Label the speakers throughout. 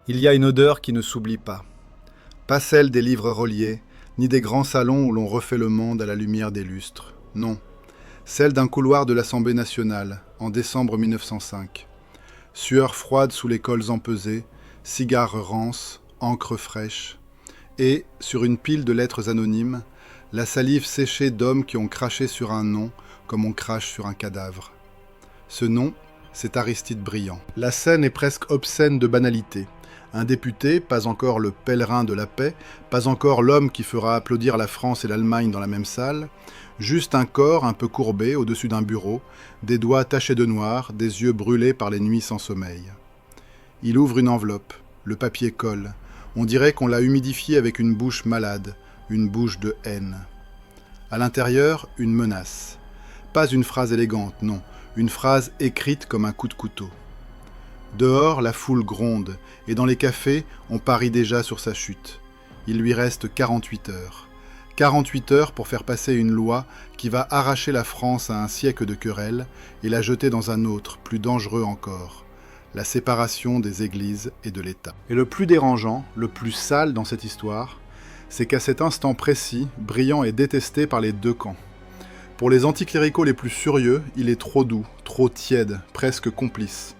Speaker 1: Il y a une odeur qui ne s'oublie pas celle des livres reliés, ni des grands salons où l'on refait le monde à la lumière des lustres, non, celle d'un couloir de l'Assemblée nationale, en décembre 1905. Sueur froide sous les cols empesés, cigares rances, encre fraîche, et, sur une pile de lettres anonymes, la salive séchée d'hommes qui ont craché sur un nom comme on crache sur un cadavre. Ce nom, c'est Aristide Briand. La scène est presque obscène de banalité. Un député, pas encore le pèlerin de la paix, pas encore l'homme qui fera applaudir la France et l'Allemagne dans la même salle, juste un corps un peu courbé au-dessus d'un bureau, des doigts tachés de noir, des yeux brûlés par les nuits sans sommeil. Il ouvre une enveloppe, le papier colle, on dirait qu'on l'a humidifié avec une bouche malade, une bouche de haine. À l'intérieur, une menace. Pas une phrase élégante, non, une phrase écrite comme un coup de couteau. Dehors, la foule gronde, et dans les cafés, on parie déjà sur sa chute. Il lui reste 48 heures. 48 heures pour faire passer une loi qui va arracher la France à un siècle de querelles et la jeter dans un autre, plus dangereux encore, la séparation des églises et de l'État. Et le plus dérangeant, le plus sale dans cette histoire, c'est qu'à cet instant précis, Briand est détesté par les deux camps. Pour les anticléricaux les plus furieux, il est trop doux, trop tiède, presque complice.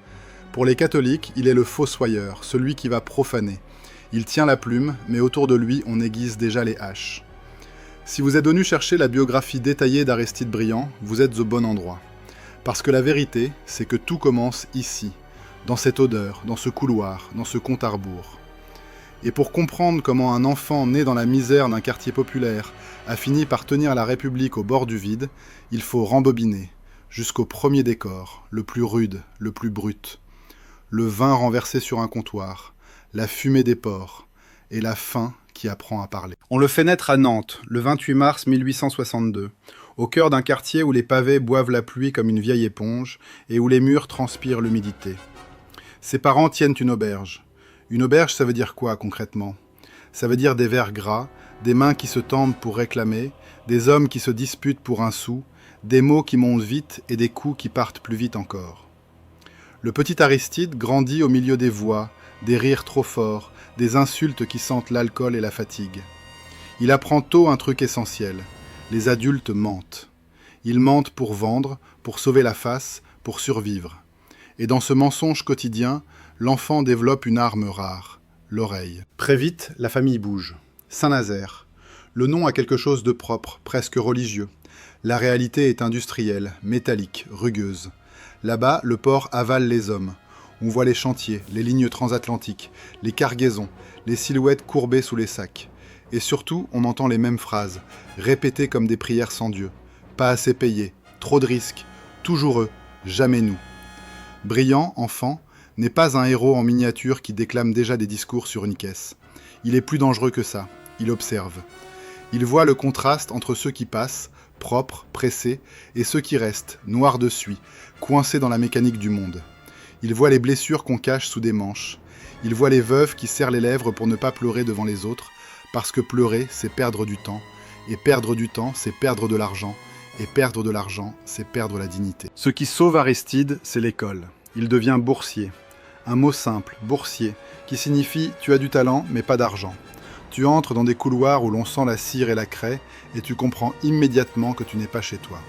Speaker 1: Pour les catholiques, il est le fossoyeur, celui qui va profaner. Il tient la plume, mais autour de lui, on aiguise déjà les haches. Si vous êtes venu chercher la biographie détaillée d'Aristide Briand, vous êtes au bon endroit. Parce que la vérité, c'est que tout commence ici, dans cette odeur, dans ce couloir, dans ce compte à rebours. Et pour comprendre comment un enfant né dans la misère d'un quartier populaire a fini par tenir la République au bord du vide, il faut rembobiner, jusqu'au premier décor, le plus rude, le plus brut. Le vin renversé sur un comptoir, la fumée des porcs, et la faim qui apprend à parler. On le fait naître à Nantes, le 28 mars 1862, au cœur d'un quartier où les pavés boivent la pluie comme une vieille éponge, et où les murs transpirent l'humidité. Ses parents tiennent une auberge. Une auberge, ça veut dire quoi, concrètement ? Ça veut dire des vers gras, des mains qui se tendent pour réclamer, des hommes qui se disputent pour un sou, des mots qui montent vite et des coups qui partent plus vite encore. Le petit Aristide grandit au milieu des voix, des rires trop forts, des insultes qui sentent l'alcool et la fatigue. Il apprend tôt un truc essentiel. Les adultes mentent. Ils mentent pour vendre, pour sauver la face, pour survivre. Et dans ce mensonge quotidien, l'enfant développe une arme rare, l'oreille. Très vite, la famille bouge. Saint-Nazaire. Le nom a quelque chose de propre, presque religieux. La réalité est industrielle, métallique, rugueuse. Là-bas, le port avale les hommes. On voit les chantiers, les lignes transatlantiques, les cargaisons, les silhouettes courbées sous les sacs. Et surtout, on entend les mêmes phrases, répétées comme des prières sans Dieu. Pas assez payé, trop de risques, toujours eux, jamais nous. Briand, enfant, n'est pas un héros en miniature qui déclame déjà des discours sur une caisse. Il est plus dangereux que ça, il observe. Il voit le contraste entre ceux qui passent, propres, pressés, et ceux qui restent, noirs de suie, coincés dans la mécanique du monde. Il voit les blessures qu'on cache sous des manches. Il voit les veuves qui serrent les lèvres pour ne pas pleurer devant les autres, parce que pleurer, c'est perdre du temps, et perdre du temps, c'est perdre de l'argent, et perdre de l'argent, c'est perdre la dignité. Ce qui sauve Aristide, c'est l'école. Il devient boursier. Un mot simple, boursier, qui signifie « tu as du talent, mais pas d'argent ». Tu entres dans des couloirs où l'on sent la cire et la craie, et tu comprends immédiatement que tu n'es pas chez toi.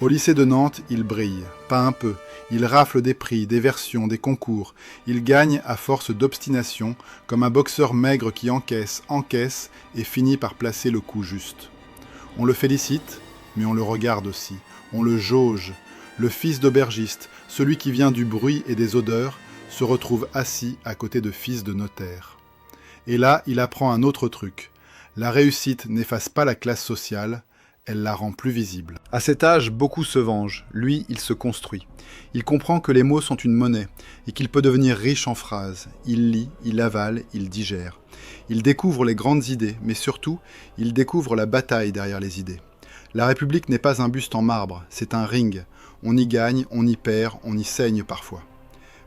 Speaker 1: Au lycée de Nantes, il brille, pas un peu. Il rafle des prix, des versions, des concours. Il gagne à force d'obstination, comme un boxeur maigre qui encaisse et finit par placer le coup juste. On le félicite, mais on le regarde aussi. On le jauge. Le fils d'aubergiste, celui qui vient du bruit et des odeurs, se retrouve assis à côté de fils de notaire. Et là, il apprend un autre truc. La réussite n'efface pas la classe sociale, elle la rend plus visible. À cet âge, beaucoup se vengent. Lui, il se construit. Il comprend que les mots sont une monnaie et qu'il peut devenir riche en phrases. Il lit, il avale, il digère. Il découvre les grandes idées, mais surtout, il découvre la bataille derrière les idées. La République n'est pas un buste en marbre, c'est un ring. On y gagne, on y perd, on y saigne parfois.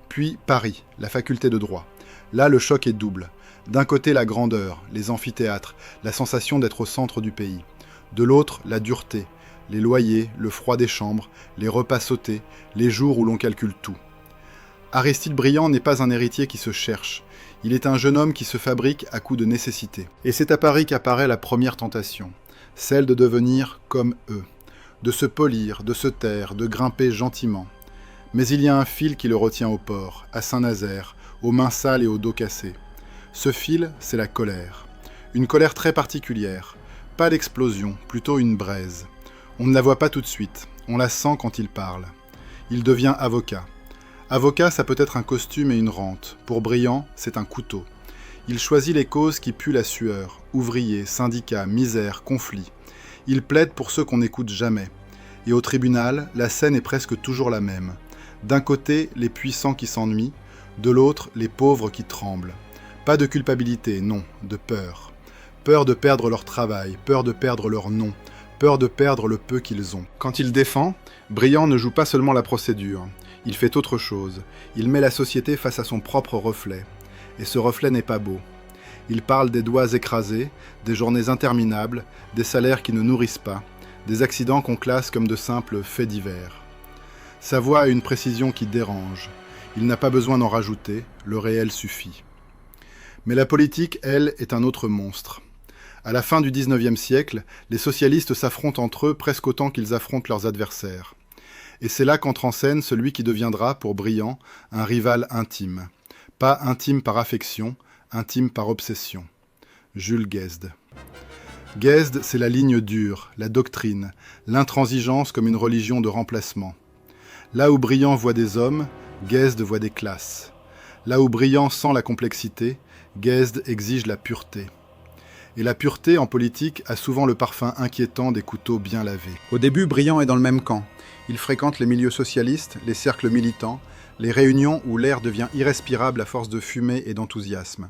Speaker 1: Puis Paris, la faculté de droit. Là, le choc est double. D'un côté, la grandeur, les amphithéâtres, la sensation d'être au centre du pays. De l'autre, la dureté, les loyers, le froid des chambres, les repas sautés, les jours où l'on calcule tout. Aristide Briand n'est pas un héritier qui se cherche. Il est un jeune homme qui se fabrique à coups de nécessité. Et c'est à Paris qu'apparaît la première tentation, celle de devenir comme eux, de se polir, de se taire, de grimper gentiment. Mais il y a un fil qui le retient au port, à Saint-Nazaire, aux mains sales et au dos cassé. Ce fil, c'est la colère. Une colère très particulière. Pas l'explosion, plutôt une braise. On ne la voit pas tout de suite, on la sent quand il parle. Il devient avocat. Avocat, ça peut être un costume et une rente. Pour Briand, c'est un couteau. Il choisit les causes qui puent la sueur. Ouvriers, syndicats, misère, conflits. Il plaide pour ceux qu'on n'écoute jamais. Et au tribunal, la scène est presque toujours la même. D'un côté, les puissants qui s'ennuient, de l'autre, les pauvres qui tremblent. Pas de culpabilité, non, de peur. Peur de perdre leur travail, peur de perdre leur nom, peur de perdre le peu qu'ils ont. Quand il défend, Briand ne joue pas seulement la procédure. Il fait autre chose. Il met la société face à son propre reflet. Et ce reflet n'est pas beau. Il parle des doigts écrasés, des journées interminables, des salaires qui ne nourrissent pas, des accidents qu'on classe comme de simples faits divers. Sa voix a une précision qui dérange. Il n'a pas besoin d'en rajouter, le réel suffit. Mais la politique, elle, est un autre monstre. À la fin du XIXe siècle, les socialistes s'affrontent entre eux presque autant qu'ils affrontent leurs adversaires. Et c'est là qu'entre en scène celui qui deviendra, pour Briand, un rival intime. Pas intime par affection, intime par obsession. Jules Guesde. Guesde, c'est la ligne dure, la doctrine, l'intransigeance comme une religion de remplacement. Là où Briand voit des hommes, Guesde voit des classes. Là où Briand sent la complexité, Guesde exige la pureté. Et la pureté, en politique, a souvent le parfum inquiétant des couteaux bien lavés. Au début, Briand est dans le même camp. Il fréquente les milieux socialistes, les cercles militants, les réunions où l'air devient irrespirable à force de fumée et d'enthousiasme.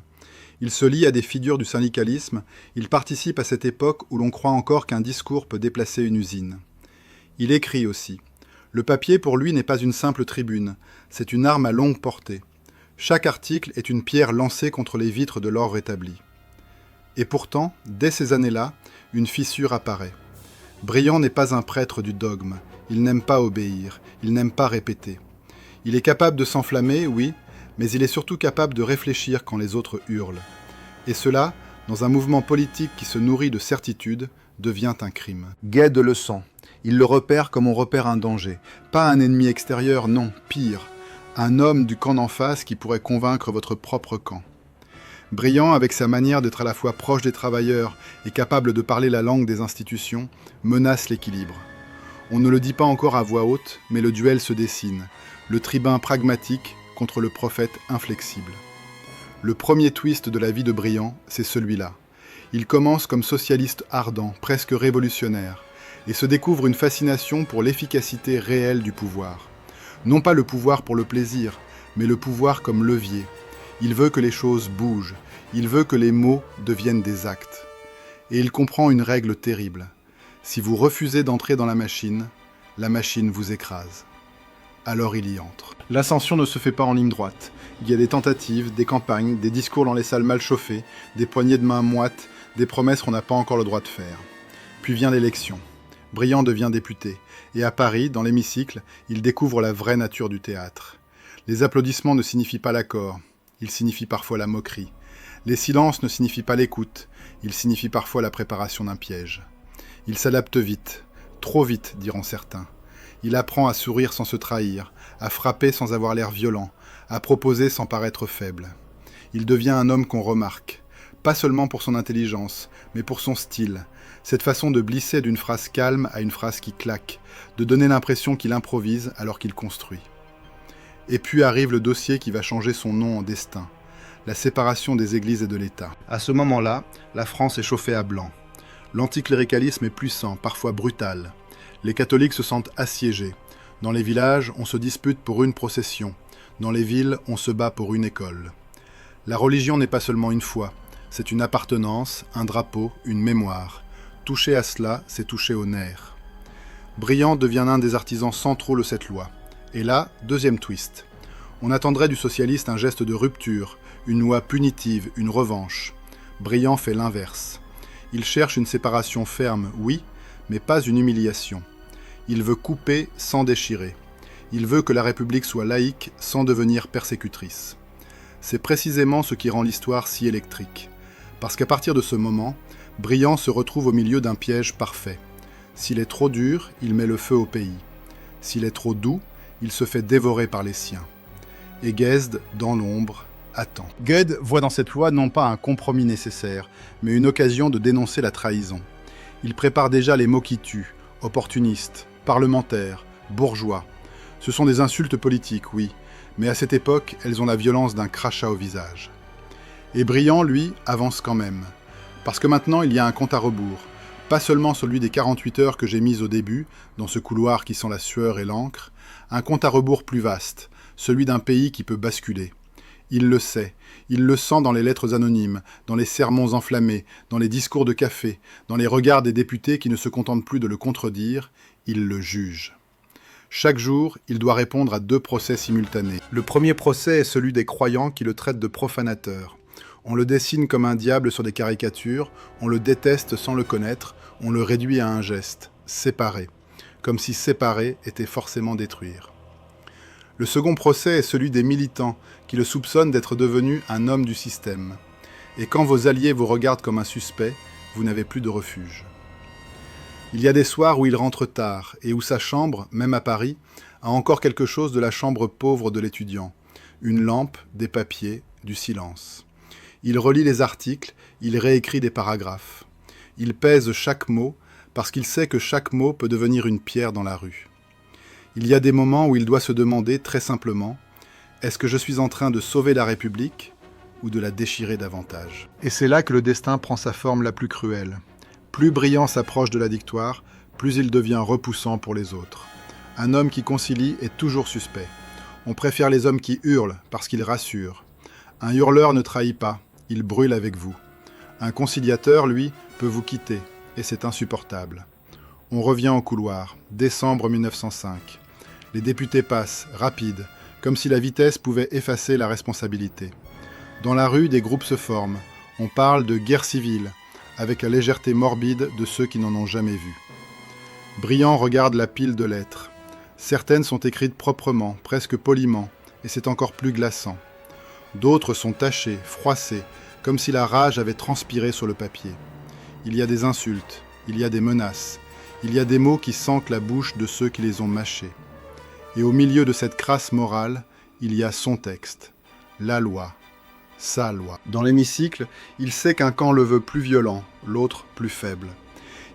Speaker 1: Il se lie à des figures du syndicalisme, il participe à cette époque où l'on croit encore qu'un discours peut déplacer une usine. Il écrit aussi. Le papier, pour lui, n'est pas une simple tribune, c'est une arme à longue portée. Chaque article est une pierre lancée contre les vitres de l'ordre établi. Et pourtant, dès ces années-là, une fissure apparaît. Briand n'est pas un prêtre du dogme, il n'aime pas obéir, il n'aime pas répéter. Il est capable de s'enflammer, oui, mais il est surtout capable de réfléchir quand les autres hurlent. Et cela, dans un mouvement politique qui se nourrit de certitude, devient un crime. Guesde le sent. Il le repère comme on repère un danger. Pas un ennemi extérieur, non, pire. Un homme du camp d'en face qui pourrait convaincre votre propre camp. Briand, avec sa manière d'être à la fois proche des travailleurs et capable de parler la langue des institutions, menace l'équilibre. On ne le dit pas encore à voix haute, mais le duel se dessine. Le tribun pragmatique contre le prophète inflexible. Le premier twist de la vie de Briand, c'est celui-là. Il commence comme socialiste ardent, presque révolutionnaire, et se découvre une fascination pour l'efficacité réelle du pouvoir. Non pas le pouvoir pour le plaisir, mais le pouvoir comme levier. Il veut que les choses bougent, il veut que les mots deviennent des actes. Et il comprend une règle terrible. Si vous refusez d'entrer dans la machine vous écrase. Alors il y entre. L'ascension ne se fait pas en ligne droite. Il y a des tentatives, des campagnes, des discours dans les salles mal chauffées, des poignées de main moites, des promesses qu'on n'a pas encore le droit de faire. Puis vient l'élection. Briand devient député. Et à Paris, dans l'hémicycle, il découvre la vraie nature du théâtre. Les applaudissements ne signifient pas l'accord. Ils signifient parfois la moquerie. Les silences ne signifient pas l'écoute. Ils signifient parfois la préparation d'un piège. Il s'adapte vite. Trop vite, diront certains. Il apprend à sourire sans se trahir, à frapper sans avoir l'air violent, à proposer sans paraître faible. Il devient un homme qu'on remarque, pas seulement pour son intelligence, mais pour son style, cette façon de glisser d'une phrase calme à une phrase qui claque, de donner l'impression qu'il improvise alors qu'il construit. Et puis arrive le dossier qui va changer son nom en destin, la séparation des églises et de l'État. À ce moment-là, la France est chauffée à blanc. L'anticléricalisme est puissant, parfois brutal. Les catholiques se sentent assiégés. Dans les villages, on se dispute pour une procession. Dans les villes, on se bat pour une école. La religion n'est pas seulement une foi, c'est une appartenance, un drapeau, une mémoire. Toucher à cela, c'est toucher aux nerfs. Briand devient l'un des artisans centraux de cette loi. Et là, deuxième twist. On attendrait du socialiste un geste de rupture, une loi punitive, une revanche. Briand fait l'inverse. Il cherche une séparation ferme, oui, mais pas une humiliation. Il veut couper sans déchirer. Il veut que la République soit laïque sans devenir persécutrice. c'est précisément ce qui rend l'histoire si électrique. Parce qu'à partir de ce moment, Briand se retrouve au milieu d'un piège parfait. S'il est trop dur, il met le feu au pays. S'il est trop doux, il se fait dévorer par les siens. Et Guesde, dans l'ombre, attend. Guesde voit dans cette loi non pas un compromis nécessaire, mais une occasion de dénoncer la trahison. Il prépare déjà les mots qui tuent, opportunistes, parlementaires, bourgeois. Ce sont des insultes politiques, oui, mais à cette époque, elles ont la violence d'un crachat au visage. Et Briand, lui, avance quand même. Parce que maintenant, il y a un compte à rebours. Pas seulement celui des 48 heures que j'ai mis au début, dans ce couloir qui sent la sueur et l'encre, un compte à rebours plus vaste, celui d'un pays qui peut basculer. Il le sait, il le sent dans les lettres anonymes, dans les sermons enflammés, dans les discours de café, dans les regards des députés qui ne se contentent plus de le contredire, il le juge. Chaque jour, il doit répondre à 2 procès simultanés. Le premier procès est celui des croyants qui le traitent de profanateur. On le dessine comme un diable sur des caricatures, on le déteste sans le connaître, on le réduit à un geste, séparer, comme si séparer était forcément détruire. Le second procès est celui des militants qui le soupçonnent d'être devenu un homme du système. Et quand vos alliés vous regardent comme un suspect, vous n'avez plus de refuge. Il y a des soirs où il rentre tard et où sa chambre, même à Paris, a encore quelque chose de la chambre pauvre de l'étudiant. Une lampe, des papiers, du silence. Il relit les articles, il réécrit des paragraphes. Il pèse chaque mot parce qu'il sait que chaque mot peut devenir une pierre dans la rue. Il y a des moments où il doit se demander très simplement « Est-ce que je suis en train de sauver la République ou de la déchirer davantage ?» Et c'est là que le destin prend sa forme la plus cruelle. Plus Briand s'approche de la victoire, plus il devient repoussant pour les autres. Un homme qui concilie est toujours suspect. On préfère les hommes qui hurlent parce qu'ils rassurent. Un hurleur ne trahit pas, il brûle avec vous. Un conciliateur, lui, peut vous quitter, et c'est insupportable. On revient au couloir, décembre 1905. Les députés passent, rapides, comme si la vitesse pouvait effacer la responsabilité. Dans la rue, des groupes se forment. On parle de guerre civile, avec la légèreté morbide de ceux qui n'en ont jamais vu. Briand regarde la pile de lettres. Certaines sont écrites proprement, presque poliment, et c'est encore plus glaçant. D'autres sont tachées, froissées, comme si la rage avait transpiré sur le papier. Il y a des insultes, il y a des menaces, il y a des mots qui sentent la bouche de ceux qui les ont mâchés. Et au milieu de cette crasse morale, il y a son texte, la loi, sa loi. Dans l'hémicycle, il sait qu'un camp le veut plus violent, l'autre plus faible.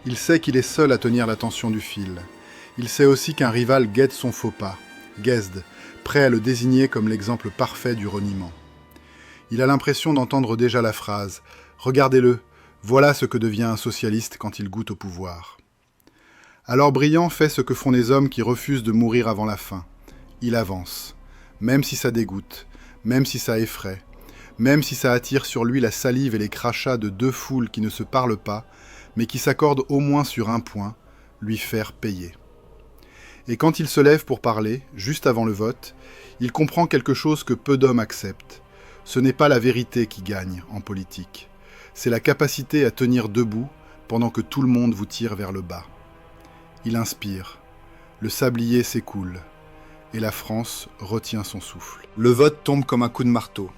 Speaker 1: Il sait qu'il est seul à tenir la tension du fil. Il sait aussi qu'un rival guette son faux pas, Guesde, prêt à le désigner comme l'exemple parfait du reniement. Il a l'impression d'entendre déjà la phrase « Regardez-le, voilà ce que devient un socialiste quand il goûte au pouvoir ». Alors Briand fait ce que font les hommes qui refusent de mourir avant la fin. Il avance, même si ça dégoûte, même si ça effraie, même si ça attire sur lui la salive et les crachats de 2 foules qui ne se parlent pas, mais qui s'accordent au moins sur un point, lui faire payer. Et quand il se lève pour parler, juste avant le vote, il comprend quelque chose que peu d'hommes acceptent. Ce n'est pas la vérité qui gagne en politique, c'est la capacité à tenir debout pendant que tout le monde vous tire vers le bas. Il inspire, le sablier s'écoule, et la France retient son souffle. Le vote tombe comme un coup de marteau.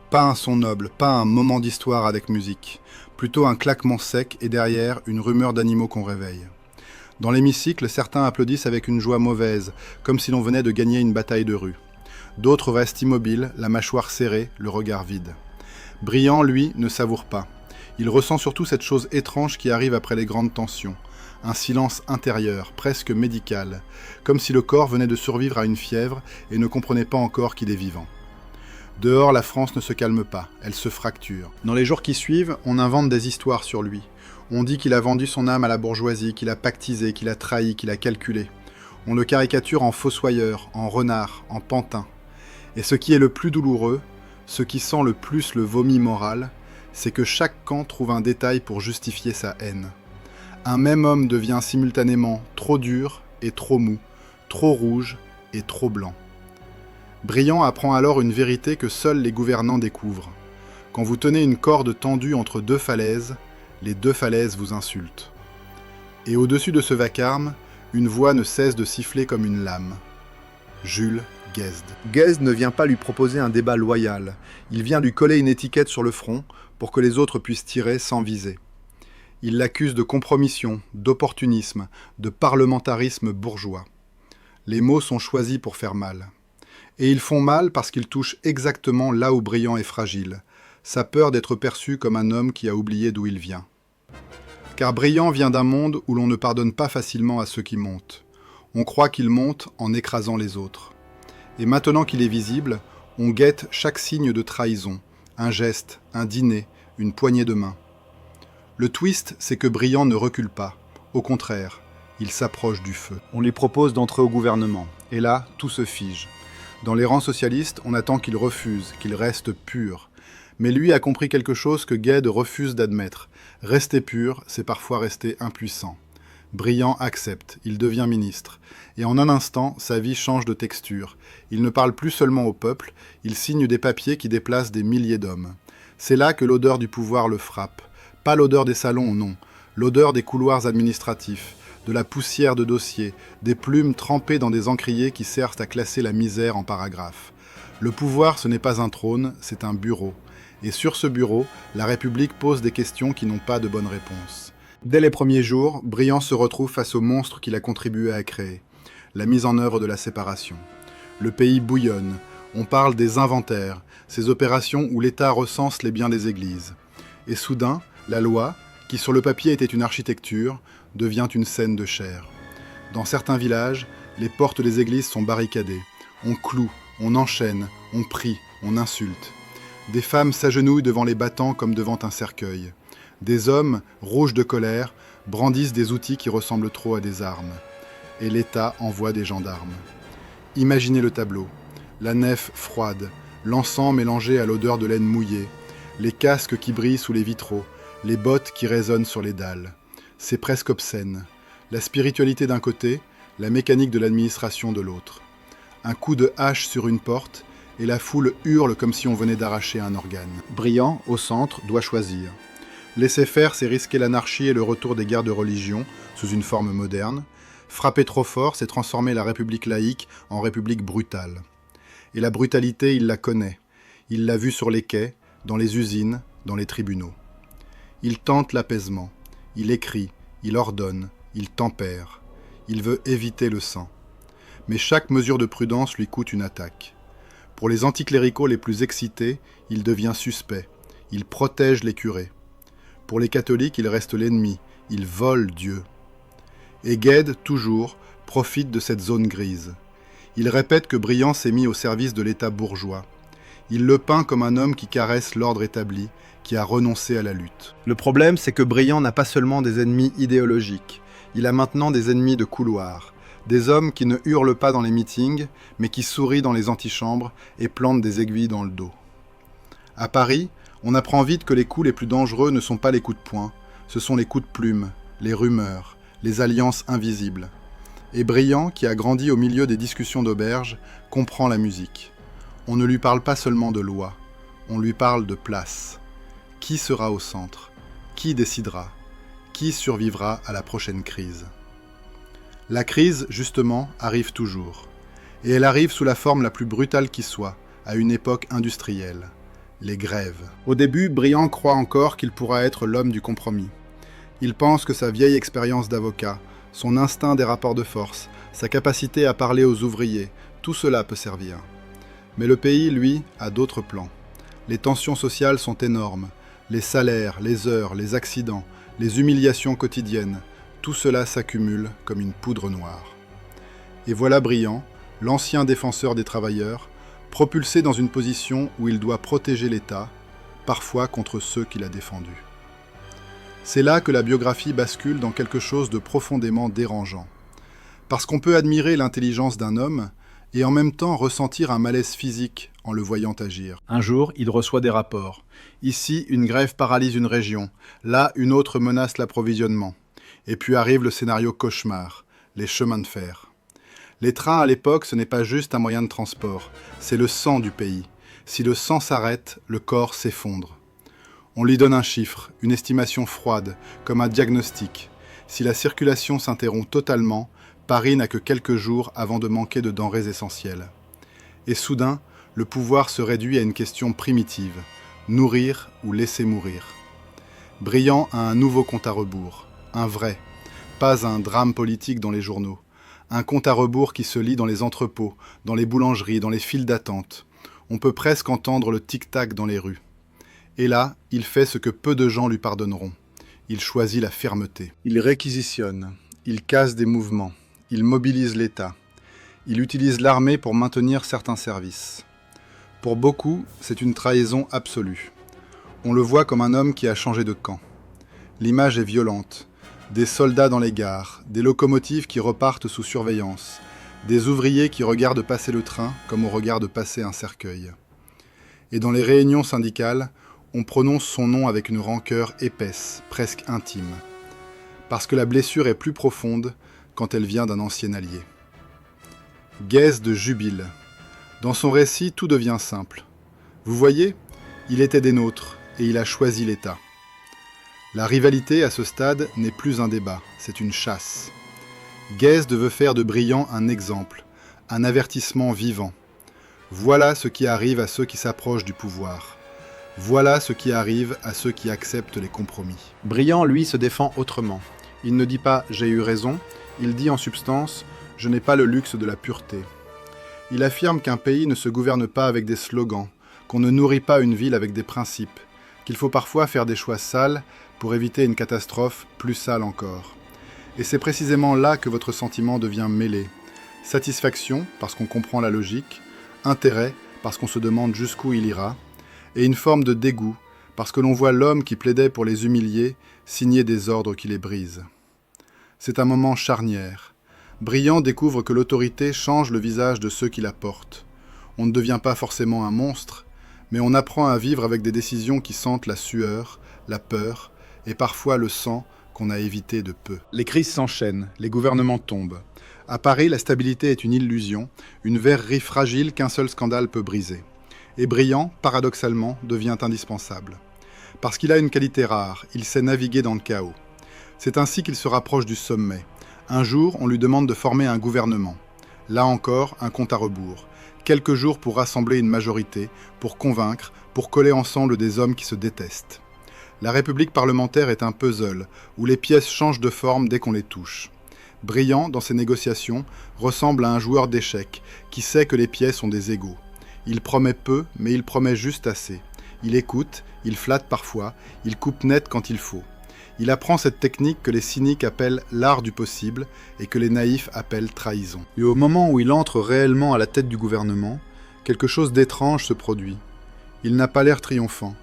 Speaker 1: Pas un son noble, pas un moment d'histoire avec musique, plutôt un claquement sec et derrière une rumeur d'animaux qu'on réveille. Dans l'hémicycle, certains applaudissent avec une joie mauvaise, comme si l'on venait de gagner une bataille de rue. D'autres restent immobiles, la mâchoire serrée, le regard vide. Briand, lui, ne savoure pas. Il ressent surtout cette chose étrange qui arrive après les grandes tensions. Un silence intérieur, presque médical, comme si le corps venait de survivre à une fièvre et ne comprenait pas encore qu'il est vivant. Dehors, la France ne se calme pas, elle se fracture. Dans les jours qui suivent, on invente des histoires sur lui. On dit qu'il a vendu son âme à la bourgeoisie, qu'il a pactisé, qu'il a trahi, qu'il a calculé. On le caricature en fossoyeur, en renard, en pantin. Et ce qui est le plus douloureux, ce qui sent le plus le vomi moral, c'est que chaque camp trouve un détail pour justifier sa haine. Un même homme devient simultanément trop dur et trop mou, trop rouge et trop blanc. Briand apprend alors une vérité que seuls les gouvernants découvrent. Quand vous tenez une corde tendue entre 2 falaises, les 2 falaises vous insultent. Et au-dessus de ce vacarme, une voix ne cesse de siffler comme une lame. Jules Guesde.
Speaker 2: Guesde ne vient pas lui proposer un débat loyal. Il vient lui coller une étiquette sur le front pour que les autres puissent tirer sans viser. Il l'accuse de compromission, d'opportunisme, de parlementarisme bourgeois. Les mots sont choisis pour faire mal. Et ils font mal parce qu'ils touchent exactement là où Briand est fragile, sa peur d'être perçu comme un homme qui a oublié d'où il vient. Car Briand vient d'un monde où l'on ne pardonne pas facilement à ceux qui montent. On croit qu'ils montent en écrasant les autres. Et maintenant qu'il est visible, on guette chaque signe de trahison, un geste, un dîner, une poignée de main. Le twist, c'est que Briand ne recule pas. Au contraire, il s'approche du feu. On lui propose d'entrer au gouvernement. Et là, tout se fige. Dans les rangs socialistes, on attend qu'il refuse, qu'il reste pur. Mais lui a compris quelque chose que Guesde refuse d'admettre. Rester pur, c'est parfois rester impuissant. Briand accepte, il devient ministre. Et en un instant, sa vie change de texture. Il ne parle plus seulement au peuple, il signe des papiers qui déplacent des milliers d'hommes. C'est là que l'odeur du pouvoir le frappe. Pas l'odeur des salons, non. L'odeur des couloirs administratifs, de la poussière de dossiers, des plumes trempées dans des encriers qui servent à classer la misère en paragraphes. Le pouvoir, ce n'est pas un trône, c'est un bureau. Et sur ce bureau, la République pose des questions qui n'ont pas de bonnes réponses. Dès les premiers jours, Briand se retrouve face au monstre qu'il a contribué à créer, la mise en œuvre de la séparation. Le pays bouillonne, on parle des inventaires, ces opérations où l'État recense les biens des églises. Et soudain, la loi, qui sur le papier était une architecture, devient une scène de chair. Dans certains villages, les portes des églises sont barricadées. On cloue, on enchaîne, on prie, on insulte. Des femmes s'agenouillent devant les battants comme devant un cercueil. Des hommes, rouges de colère, brandissent des outils qui ressemblent trop à des armes. Et l'État envoie des gendarmes. Imaginez le tableau. La nef froide, l'encens mélangé à l'odeur de laine mouillée, les casques qui brillent sous les vitraux, les bottes qui résonnent sur les dalles. C'est presque obscène. La spiritualité d'un côté, la mécanique de l'administration de l'autre. Un coup de hache sur une porte, et la foule hurle comme si on venait d'arracher un organe. Briand, au centre, doit choisir. Laisser faire, c'est risquer l'anarchie et le retour des guerres de religion, sous une forme moderne. Frapper trop fort, c'est transformer la République laïque en République brutale. Et la brutalité, il la connaît. Il l'a vue sur les quais, dans les usines, dans les tribunaux. Il tente l'apaisement. Il écrit, il ordonne, il tempère. Il veut éviter le sang. Mais chaque mesure de prudence lui coûte une attaque. Pour les anticléricaux les plus excités, il devient suspect. Il protège les curés. Pour les catholiques, il reste l'ennemi. Il vole Dieu. Et Guesde, toujours, profite de cette zone grise. Il répète que Briand s'est mis au service de l'État bourgeois. Il le peint comme un homme qui caresse l'ordre établi, qui a renoncé à la lutte. Le problème, c'est que Briand n'a pas seulement des ennemis idéologiques. Il a maintenant des ennemis de couloir. Des hommes qui ne hurlent pas dans les meetings, mais qui sourient dans les antichambres et plantent des aiguilles dans le dos. À Paris, on apprend vite que les coups les plus dangereux ne sont pas les coups de poing, ce sont les coups de plume, les rumeurs, les alliances invisibles. Et Briand, qui a grandi au milieu des discussions d'auberge, comprend la musique. On ne lui parle pas seulement de loi, on lui parle de place. Qui sera au centre? Qui décidera? Qui survivra à la prochaine crise? La crise, justement, arrive toujours. Et elle arrive sous la forme la plus brutale qui soit, à une époque industrielle. Les grèves. Au début, Briand croit encore qu'il pourra être l'homme du compromis. Il pense que sa vieille expérience d'avocat, son instinct des rapports de force, sa capacité à parler aux ouvriers, tout cela peut servir. Mais le pays, lui, a d'autres plans. Les tensions sociales sont énormes. Les salaires, les heures, les accidents, les humiliations quotidiennes, tout cela s'accumule comme une poudre noire. Et voilà Briand, l'ancien défenseur des travailleurs, propulsé dans une position où il doit protéger l'État, parfois contre ceux qu'il a défendus. C'est là que la biographie bascule dans quelque chose de profondément dérangeant. Parce qu'on peut admirer l'intelligence d'un homme et en même temps ressentir un malaise physique en le voyant agir. Un jour, il reçoit des rapports. Ici, une grève paralyse une région. Là, une autre menace l'approvisionnement. Et puis arrive le scénario cauchemar, les chemins de fer. Les trains, à l'époque, ce n'est pas juste un moyen de transport, c'est le sang du pays. Si le sang s'arrête, le corps s'effondre. On lui donne un chiffre, une estimation froide, comme un diagnostic. Si la circulation s'interrompt totalement, Paris n'a que quelques jours avant de manquer de denrées essentielles. Et soudain, le pouvoir se réduit à une question primitive, nourrir ou laisser mourir. Briand a un nouveau compte à rebours, un vrai, pas un drame politique dans les journaux, un compte à rebours qui se lit dans les entrepôts, dans les boulangeries, dans les files d'attente. On peut presque entendre le tic-tac dans les rues. Et là, il fait ce que peu de gens lui pardonneront. Il choisit la fermeté. Il réquisitionne, il casse des mouvements, il mobilise l'État. Il utilise l'armée pour maintenir certains services. Pour beaucoup, c'est une trahison absolue. On le voit comme un homme qui a changé de camp. L'image est violente. Des soldats dans les gares, des locomotives qui repartent sous surveillance, des ouvriers qui regardent passer le train comme on regarde passer un cercueil. Et dans les réunions syndicales, on prononce son nom avec une rancœur épaisse, presque intime. Parce que la blessure est plus profonde quand elle vient d'un ancien allié. Guèze de jubile. Dans son récit, tout devient simple. Vous voyez, il était des nôtres, et il a choisi l'État. La rivalité, à ce stade, n'est plus un débat, c'est une chasse. Guèze veut faire de Briand un exemple, un avertissement vivant. Voilà ce qui arrive à ceux qui s'approchent du pouvoir. Voilà ce qui arrive à ceux qui acceptent les compromis. Briand, lui, se défend autrement. Il ne dit pas « j'ai eu raison », il dit en substance « je n'ai pas le luxe de la pureté ». Il affirme qu'un pays ne se gouverne pas avec des slogans, qu'on ne nourrit pas une ville avec des principes, qu'il faut parfois faire des choix sales pour éviter une catastrophe plus sale encore. Et c'est précisément là que votre sentiment devient mêlé. Satisfaction, parce qu'on comprend la logique, intérêt, parce qu'on se demande jusqu'où il ira, et une forme de dégoût, parce que l'on voit l'homme qui plaidait pour les humilier signer des ordres qui les brisent. C'est un moment charnière. Briand découvre que l'autorité change le visage de ceux qui la portent. On ne devient pas forcément un monstre, mais on apprend à vivre avec des décisions qui sentent la sueur, la peur, et parfois le sang qu'on a évité de peu. Les crises s'enchaînent, les gouvernements tombent. À Paris, la stabilité est une illusion, une verrerie fragile qu'un seul scandale peut briser. Et Briand, paradoxalement, devient indispensable. Parce qu'il a une qualité rare, il sait naviguer dans le chaos. C'est ainsi qu'il se rapproche du sommet. Un jour, on lui demande de former un gouvernement. Là encore, un compte à rebours. Quelques jours pour rassembler une majorité, pour convaincre, pour coller ensemble des hommes qui se détestent. La République parlementaire est un puzzle, où les pièces changent de forme dès qu'on les touche. Briand, dans ses négociations, ressemble à un joueur d'échecs, qui sait que les pièces ont des égaux. Il promet peu, mais il promet juste assez. Il écoute, il flatte parfois, il coupe net quand il faut. Il apprend cette technique que les cyniques appellent l'art du possible et que les naïfs appellent trahison. Et au moment où il entre réellement à la tête du gouvernement, quelque chose d'étrange se produit. Il n'a pas l'air triomphant.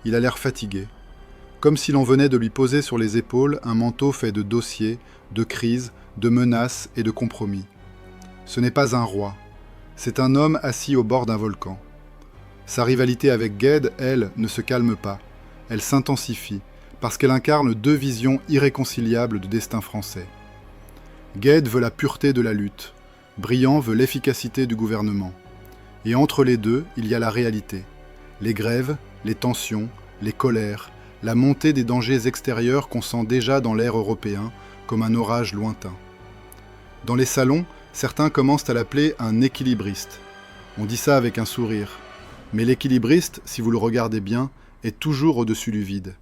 Speaker 2: Il a l'air fatigué. Comme si l'on venait de lui poser sur les épaules un manteau fait de dossiers, de crises, de menaces et de compromis. Ce n'est pas un roi. C'est un homme assis au bord d'un volcan. Sa rivalité avec Gued, elle, ne se calme pas. Elle s'intensifie, parce qu'elle incarne deux visions irréconciliables de destin français. Gued veut la pureté de la lutte. Briand veut l'efficacité du gouvernement. Et entre les deux, il y a la réalité. Les grèves, les tensions, les colères, la montée des dangers extérieurs qu'on sent déjà dans l'air européen comme un orage lointain. Dans les salons, certains commencent à l'appeler un équilibriste. On dit ça avec un sourire. Mais l'équilibriste, si vous le regardez bien, est toujours au-dessus du vide.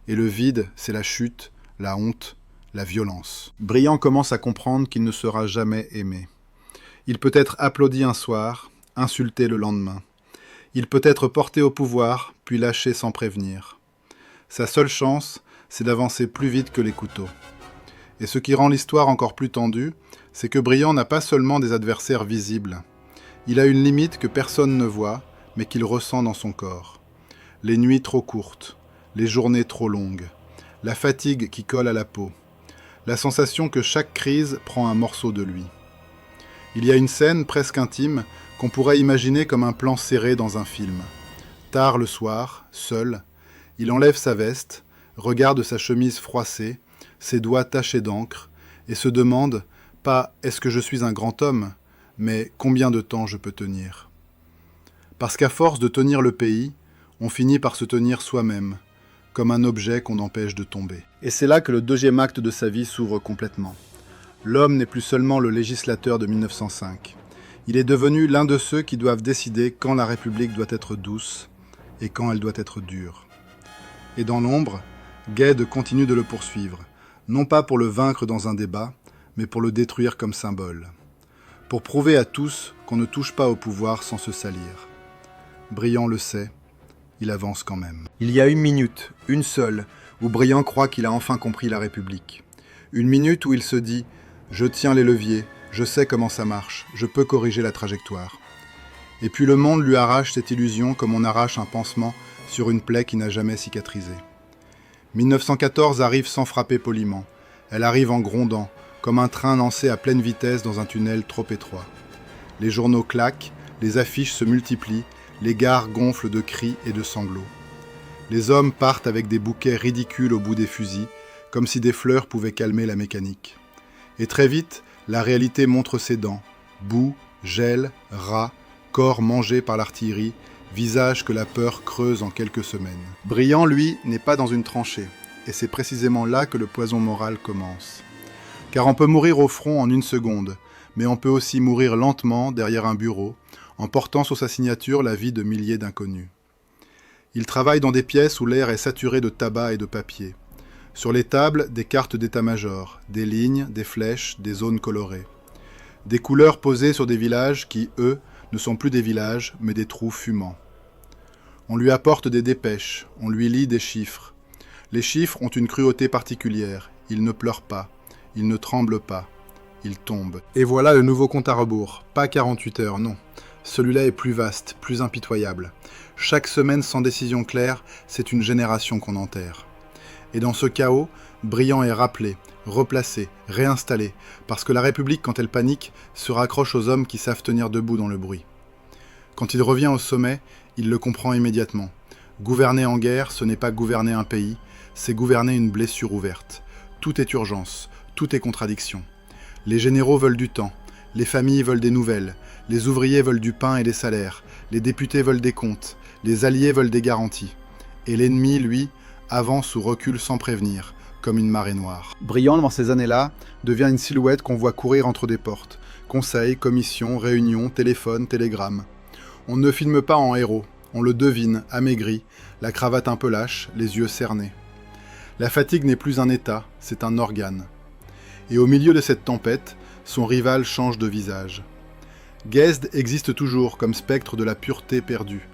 Speaker 2: Et le vide, c'est la chute, la honte, la violence. Briand commence à comprendre qu'il ne sera jamais aimé. Il peut être applaudi un soir, insulté le lendemain. Il peut être porté au pouvoir, puis lâché sans prévenir. Sa seule chance, c'est d'avancer plus vite que les couteaux. Et ce qui rend l'histoire encore plus tendue, c'est que Briand n'a pas seulement des adversaires visibles. Il a une limite que personne ne voit, mais qu'il ressent dans son corps. Les nuits trop courtes, les journées trop longues, la fatigue qui colle à la peau, la sensation que chaque crise prend un morceau de lui. Il y a une scène presque intime qu'on pourrait imaginer comme un plan serré dans un film. Tard le soir, seul, il enlève sa veste, regarde sa chemise froissée, ses doigts tachés d'encre, et se demande, pas « est-ce que je suis un grand homme ?», mais « combien de temps je peux tenir ?» Parce qu'à force de tenir le pays, on finit par se tenir soi-même, comme un objet qu'on empêche de tomber. Et c'est là que le deuxième acte de sa vie s'ouvre complètement. L'homme n'est plus seulement le législateur de 1905. Il est devenu l'un de ceux qui doivent décider quand la République doit être douce et quand elle doit être dure. Et dans l'ombre, Guesde continue de le poursuivre, non pas pour le vaincre dans un débat, mais pour le détruire comme symbole. Pour prouver à tous qu'on ne touche pas au pouvoir sans se salir. Briand le sait, il avance quand même. Il y a une minute, une seule, où Briand croit qu'il a enfin compris la République. Une minute où il se dit « Je tiens les leviers, je sais comment ça marche, je peux corriger la trajectoire ». Et puis le monde lui arrache cette illusion comme on arrache un pansement sur une plaie qui n'a jamais cicatrisé. 1914 arrive sans frapper poliment. Elle arrive en grondant, comme un train lancé à pleine vitesse dans un tunnel trop étroit. Les journaux claquent, les affiches se multiplient, les gares gonflent de cris et de sanglots. Les hommes partent avec des bouquets ridicules au bout des fusils, comme si des fleurs pouvaient calmer la mécanique. Et très vite, la réalité montre ses dents. Boue, gel, rats, corps mangés par l'artillerie, visage que la peur creuse en quelques semaines. Briand, lui, n'est pas dans une tranchée, et c'est précisément là que le poison moral commence. Car on peut mourir au front en une seconde, mais on peut aussi mourir lentement derrière un bureau, en portant sur sa signature la vie de milliers d'inconnus. Il travaille dans des pièces où l'air est saturé de tabac et de papier. Sur les tables, des cartes d'état-major, des lignes, des flèches, des zones colorées. Des couleurs posées sur des villages qui, eux, ne sont plus des villages, mais des trous fumants. On lui apporte des dépêches, on lui lit des chiffres. Les chiffres ont une cruauté particulière, ils ne pleurent pas, ils ne tremblent pas, ils tombent. Et voilà le nouveau compte à rebours, pas 48 heures, non. Celui-là est plus vaste, plus impitoyable. Chaque semaine sans décision claire, c'est une génération qu'on enterre. Et dans ce chaos, Briand est rappelé, replacé, réinstallé, parce que la République, quand elle panique, se raccroche aux hommes qui savent tenir debout dans le bruit. Quand il revient au sommet, il le comprend immédiatement. Gouverner en guerre, ce n'est pas gouverner un pays, c'est gouverner une blessure ouverte. Tout est urgence, tout est contradiction. Les généraux veulent du temps, les familles veulent des nouvelles, les ouvriers veulent du pain et des salaires, les députés veulent des comptes, les alliés veulent des garanties. Et l'ennemi, lui, avance ou recule sans prévenir, comme une marée noire. Briand, dans ces années-là, devient une silhouette qu'on voit courir entre des portes. Conseils, commissions, réunions, téléphones, télégrammes. On ne filme pas en héros, on le devine, amaigri, la cravate un peu lâche, les yeux cernés. La fatigue n'est plus un état, c'est un organe. Et au milieu de cette tempête, son rival change de visage. Guesde existe toujours comme spectre de la pureté perdue.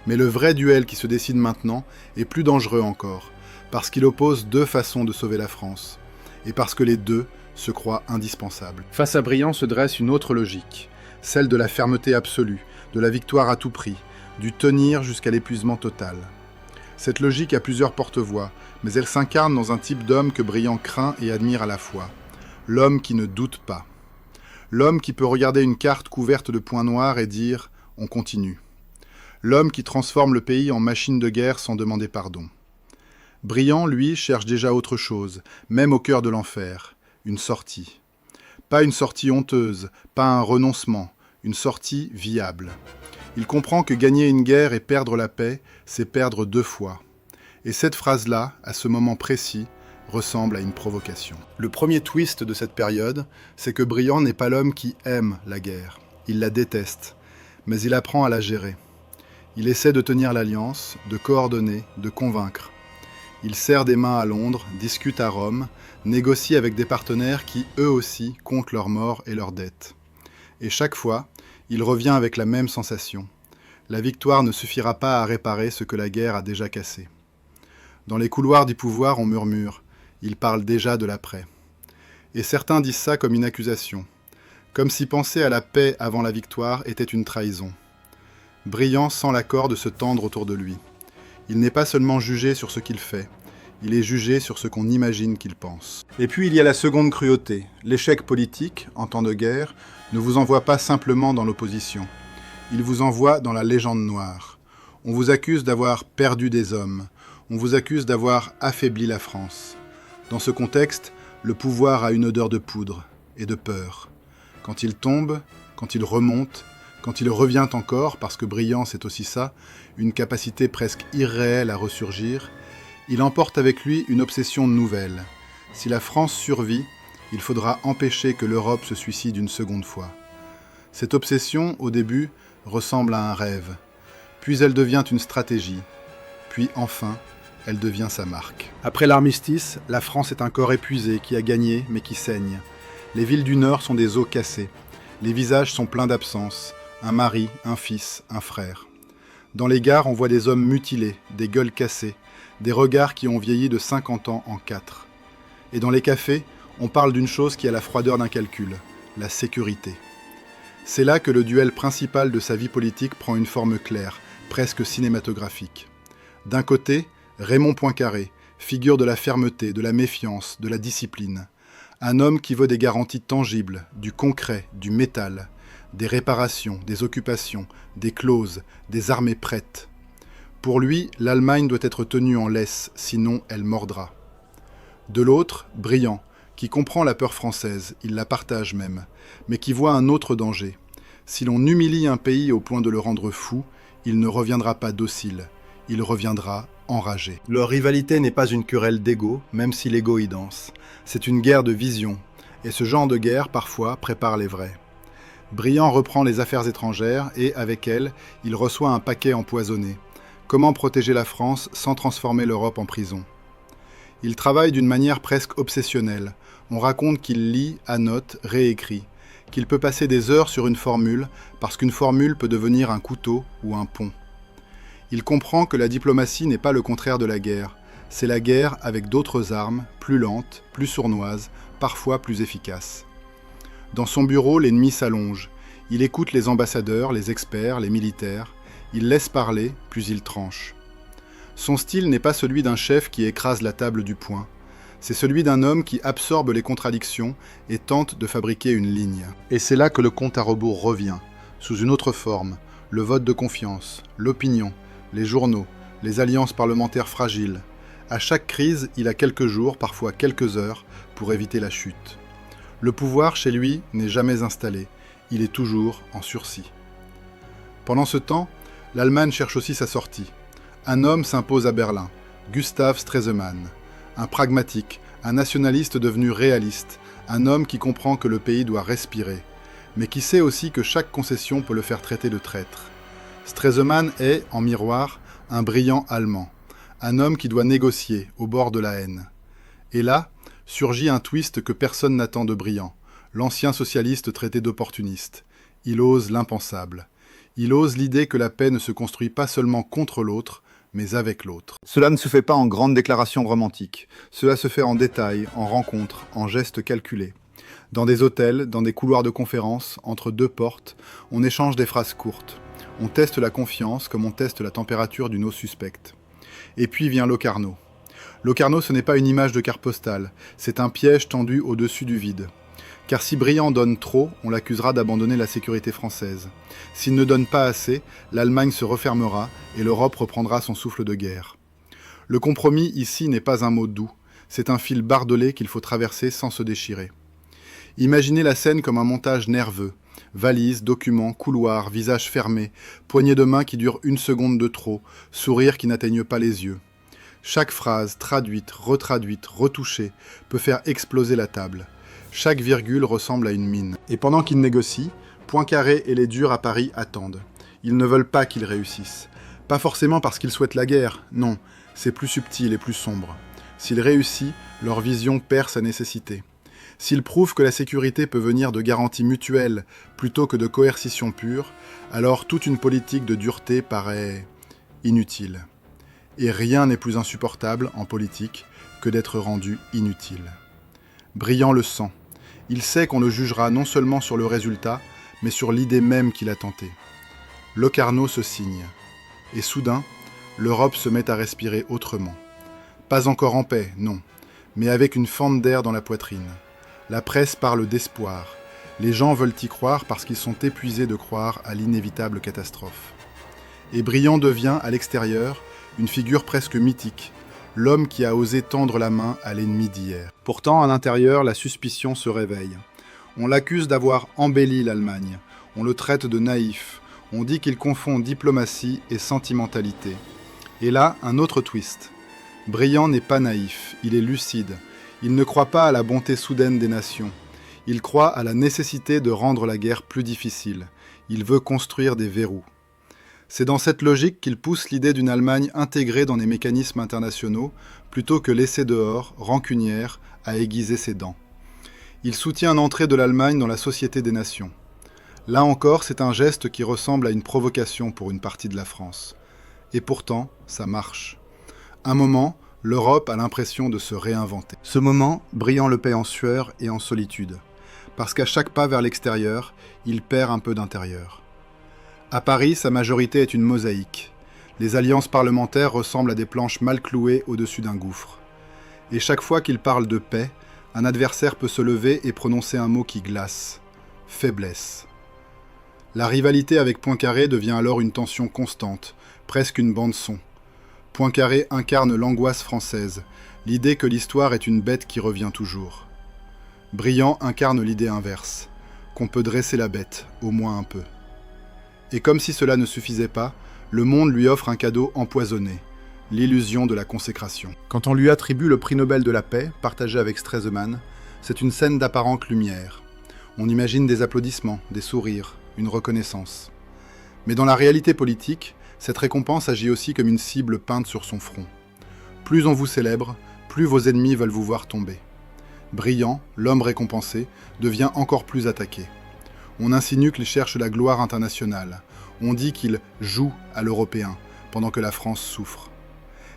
Speaker 2: Mais le vrai duel qui se décide maintenant est plus dangereux encore, parce qu'il oppose deux façons de sauver la France, et parce que les deux se croient indispensables. Face à Briand se dresse une autre logique, celle de la fermeté absolue, de la victoire à tout prix, du tenir jusqu'à l'épuisement total. Cette logique a plusieurs porte-voix, mais elle s'incarne dans un type d'homme que Briand craint et admire à la fois. L'homme qui ne doute pas. L'homme qui peut regarder une carte couverte de points noirs et dire « on continue ». L'homme qui transforme le pays en machine de guerre sans demander pardon. Briand, lui, cherche déjà autre chose, même au cœur de l'enfer, une sortie. Pas une sortie honteuse, pas un renoncement, une sortie viable. Il comprend que gagner une guerre et perdre la paix, c'est perdre deux fois. Et cette phrase-là, à ce moment précis, ressemble à une provocation. Le premier twist de cette période, c'est que Briand n'est pas l'homme qui aime la guerre. Il la déteste, mais il apprend à la gérer. Il essaie de tenir l'alliance, de coordonner, de convaincre. Il serre des mains à Londres, discute à Rome, négocie avec des partenaires qui, eux aussi, comptent leurs morts et leurs dettes. Et chaque fois, il revient avec la même sensation. La victoire ne suffira pas à réparer ce que la guerre a déjà cassé. Dans les couloirs du pouvoir, on murmure. Il parle déjà de l'après. Et certains disent ça comme une accusation. Comme si penser à la paix avant la victoire était une trahison. Briand sent la corde se tendre autour de lui. Il n'est pas seulement jugé sur ce qu'il fait, il est jugé sur ce qu'on imagine qu'il pense. Et puis il y a la seconde cruauté. L'échec politique, en temps de guerre, ne vous envoie pas simplement dans l'opposition. Il vous envoie dans la légende noire. On vous accuse d'avoir perdu des hommes. On vous accuse d'avoir affaibli la France. Dans ce contexte, le pouvoir a une odeur de poudre et de peur. Quand il tombe, quand il remonte, quand il revient encore, parce que Briand c'est aussi ça, une capacité presque irréelle à ressurgir, il emporte avec lui une obsession nouvelle. Si la France survit,
Speaker 1: Il faudra empêcher que l'Europe se suicide une seconde fois. Cette obsession, au début, ressemble à un rêve. Puis elle devient une stratégie. Puis enfin, elle devient sa marque. Après l'armistice, la France est un corps épuisé qui a gagné mais qui saigne. Les villes du Nord sont des os cassés. Les visages sont pleins d'absence. Un mari, un fils, un frère. Dans les gares, on voit des hommes mutilés, des gueules cassées, des regards qui ont vieilli de 50 ans en 4. Et dans les cafés, on parle d'une chose qui a la froideur d'un calcul, la sécurité. C'est là que le duel principal de sa vie politique prend une forme claire, presque cinématographique. D'un côté, Raymond Poincaré, figure de la fermeté, de la méfiance, de la discipline. Un homme qui veut des garanties tangibles, du concret, du métal, des réparations, des occupations, des clauses, des armées prêtes. Pour lui, l'Allemagne doit être tenue en laisse, sinon elle mordra. De l'autre, Briand, qui comprend la peur française, il la partage même, mais qui voit un autre danger. Si l'on humilie un pays au point de le rendre fou, il ne reviendra pas docile, il reviendra enragé. Leur rivalité n'est pas une querelle d'ego, même si l'ego y danse. C'est une guerre de vision, et ce genre de guerre, parfois, prépare les vrais. Briand reprend les affaires étrangères et, avec elles, il reçoit un paquet empoisonné. Comment protéger la France sans transformer l'Europe en prison ? Il travaille d'une manière presque obsessionnelle. On raconte qu'il lit, annote, réécrit, qu'il peut passer des heures sur une formule parce qu'une formule peut devenir un couteau ou un pont. Il comprend que la diplomatie n'est pas le contraire de la guerre. C'est la guerre avec d'autres armes, plus lentes, plus sournoises, parfois plus efficaces. Dans son bureau, l'ennemi s'allonge. Il écoute les ambassadeurs, les experts, les militaires. Il laisse parler, puis il tranche. Son style n'est pas celui d'un chef qui écrase la table du poing. C'est celui d'un homme qui absorbe les contradictions et tente de fabriquer une ligne. Et c'est là que le compte à rebours revient, sous une autre forme, le vote de confiance, l'opinion, les journaux, les alliances parlementaires fragiles. À chaque crise, il a quelques jours, parfois quelques heures, pour éviter la chute. Le pouvoir, chez lui, n'est jamais installé. Il est toujours en sursis. Pendant ce temps, l'Allemagne cherche aussi sa sortie. Un homme s'impose à Berlin, Gustav Stresemann. Un pragmatique, un nationaliste devenu réaliste, un homme qui comprend que le pays doit respirer, mais qui sait aussi que chaque concession peut le faire traiter de traître. Stresemann est, en miroir, un brillant Allemand, un homme qui doit négocier, au bord de la haine. Et là, surgit un twist que personne n'attend de Briand, l'ancien socialiste traité d'opportuniste. Il ose l'impensable. Il ose l'idée que la paix ne se construit pas seulement contre l'autre, mais avec l'autre. Cela ne se fait pas en grandes déclarations romantiques. Cela se fait en détail, en rencontres, en gestes calculés. Dans des hôtels, dans des couloirs de conférences, entre deux portes, on échange des phrases courtes. On teste la confiance comme on teste la température d'une eau suspecte. Et puis vient Locarno. Locarno, ce n'est pas une image de carte postale, c'est un piège tendu au-dessus du vide. Car si Briand donne trop, on l'accusera d'abandonner la sécurité française. S'il ne donne pas assez, l'Allemagne se refermera et l'Europe reprendra son souffle de guerre. Le compromis ici n'est pas un mot doux, c'est un fil barbelé qu'il faut traverser sans se déchirer. Imaginez la scène comme un montage nerveux. Valises, documents, couloirs, visages fermés, poignées de main qui durent une seconde de trop, sourires qui n'atteignent pas les yeux. Chaque phrase, traduite, retraduite, retouchée, peut faire exploser la table. Chaque virgule ressemble à une mine. Et pendant qu'ils négocient, Poincaré et les durs à Paris attendent. Ils ne veulent pas qu'il réussisse. Pas forcément parce qu'ils souhaitent la guerre, non, c'est plus subtil et plus sombre. S'il réussit, leur vision perd sa nécessité. S'il prouve que la sécurité peut venir de garanties mutuelles plutôt que de coercition pure, alors toute une politique de dureté paraît inutile. Et rien n'est plus insupportable en politique que d'être rendu inutile. Briand le sent. Il sait qu'on le jugera non seulement sur le résultat, mais sur l'idée même qu'il a tentée. Locarno se signe. Et soudain, l'Europe se met à respirer autrement. Pas encore en paix, non, mais avec une fente d'air dans la poitrine. La presse parle d'espoir. Les gens veulent y croire parce qu'ils sont épuisés de croire à l'inévitable catastrophe. Et Briand devient, à l'extérieur, une figure presque mythique, l'homme qui a osé tendre la main à l'ennemi d'hier. Pourtant, à l'intérieur, la suspicion se réveille. On l'accuse d'avoir embelli l'Allemagne. On le traite de naïf. On dit qu'il confond diplomatie et sentimentalité. Et là, un autre twist. Briand n'est pas naïf, il est lucide.
Speaker 2: Il ne croit pas à la bonté soudaine des nations. Il croit à la nécessité de rendre la guerre plus difficile. Il veut construire des verrous. C'est dans cette logique qu'il pousse l'idée d'une Allemagne intégrée dans les mécanismes internationaux, plutôt que laissée dehors, rancunière, à aiguiser ses dents. Il soutient l'entrée de l'Allemagne dans la Société des Nations. Là encore, c'est un geste qui ressemble à une provocation pour une partie de la France. Et pourtant, ça marche. Un moment, l'Europe a l'impression de se réinventer. Ce moment, Briand le paie en sueur et en solitude. Parce qu'à chaque pas vers l'extérieur, il perd un peu d'intérieur. À Paris, sa majorité est une mosaïque. Les alliances parlementaires ressemblent à des planches mal clouées au-dessus d'un gouffre. Et chaque fois qu'il parle de paix, un adversaire peut se lever et prononcer un mot qui glace. Faiblesse. La rivalité avec Poincaré devient alors une tension constante, presque une bande-son. Poincaré incarne l'angoisse française, l'idée que l'histoire est une bête qui revient toujours. Briand incarne l'idée inverse, qu'on peut dresser la bête, au moins un peu. Et comme si cela ne suffisait pas, le monde lui offre un cadeau empoisonné, l'illusion de la consécration. Quand on lui attribue le prix Nobel de la paix, partagé avec Stresemann, c'est une scène d'apparente lumière. On imagine des applaudissements, des sourires, une reconnaissance. Mais dans la réalité politique, cette récompense agit aussi comme une cible peinte sur son front. Plus on vous célèbre, plus vos ennemis veulent vous voir tomber. Briand, l'homme récompensé, devient encore plus attaqué. On insinue qu'il cherche la gloire internationale. On dit qu'il joue à l'européen, pendant que la France souffre.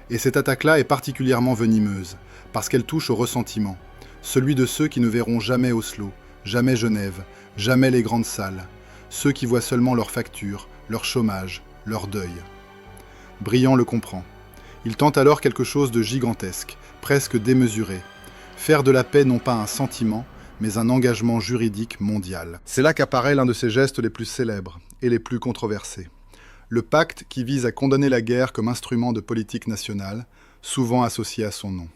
Speaker 2: Et cette attaque-là est particulièrement venimeuse, parce qu'elle touche au ressentiment, celui de ceux qui ne verront jamais Oslo, jamais Genève, jamais les grandes salles, ceux qui voient seulement leurs factures, leur chômage, leur deuil. Briand le comprend. Il tente alors quelque chose de gigantesque, presque démesuré. Faire de la paix non pas un sentiment, mais un engagement juridique mondial. C'est là qu'apparaît l'un de ses gestes les plus célèbres et les plus controversés. Le pacte qui vise à condamner la guerre comme instrument de politique nationale, souvent associé à son nom.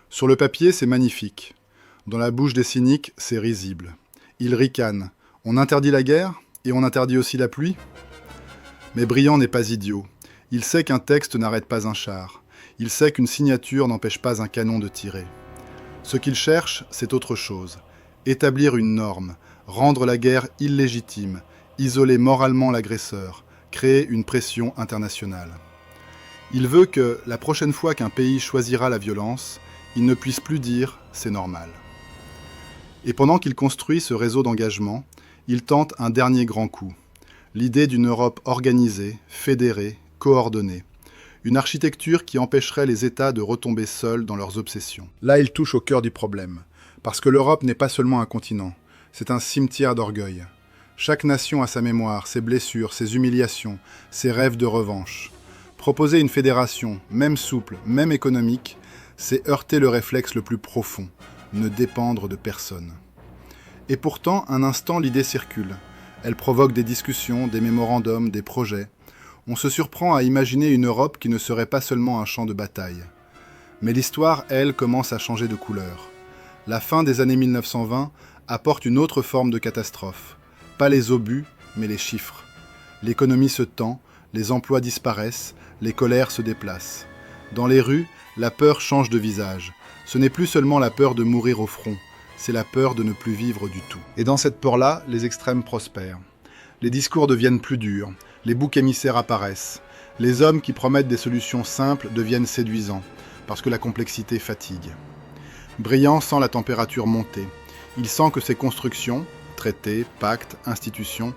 Speaker 2: Sur le papier, c'est magnifique. Dans la bouche des cyniques, c'est risible. Ils ricanent. On interdit la guerre et on interdit aussi la pluie ? Mais Briand n'est pas idiot. Il sait qu'un texte n'arrête pas un char. Il sait qu'une signature n'empêche pas un canon de tirer. Ce qu'il cherche, c'est autre chose. Établir une norme, rendre la guerre illégitime, isoler moralement l'agresseur, créer une pression internationale. Il veut que, la prochaine fois qu'un pays choisira la violence, il ne puisse plus dire « c'est normal ». Et pendant qu'il construit ce réseau d'engagement, il tente un dernier grand coup. L'idée d'une Europe organisée, fédérée, coordonnée. Une architecture qui empêcherait les États de retomber seuls dans leurs obsessions. Là, il touche au cœur du problème. Parce que l'Europe n'est pas seulement un continent, c'est un cimetière d'orgueil. Chaque nation a sa mémoire, ses blessures, ses humiliations, ses rêves de revanche. Proposer une fédération, même souple, même économique, c'est heurter le réflexe le plus profond, ne dépendre de personne. Et pourtant, un instant, l'idée circule. Elle provoque des discussions, des mémorandums, des projets. On se surprend à imaginer une Europe qui ne serait pas seulement un champ de bataille. Mais l'histoire, elle, commence à changer de couleur. La fin des années 1920 apporte une autre forme de catastrophe. Pas les obus, mais les chiffres. L'économie se tend, les emplois disparaissent, les colères se déplacent. Dans les rues, la peur change de visage. Ce n'est plus seulement la peur de mourir au front, c'est la peur de ne plus vivre du tout. Et dans cette peur-là, les extrêmes prospèrent. Les discours deviennent plus durs, les boucs émissaires apparaissent. Les hommes qui promettent des solutions simples deviennent séduisants, parce que la complexité fatigue. Briand sent la température monter. Il sent que ces constructions, traités, pactes, institutions,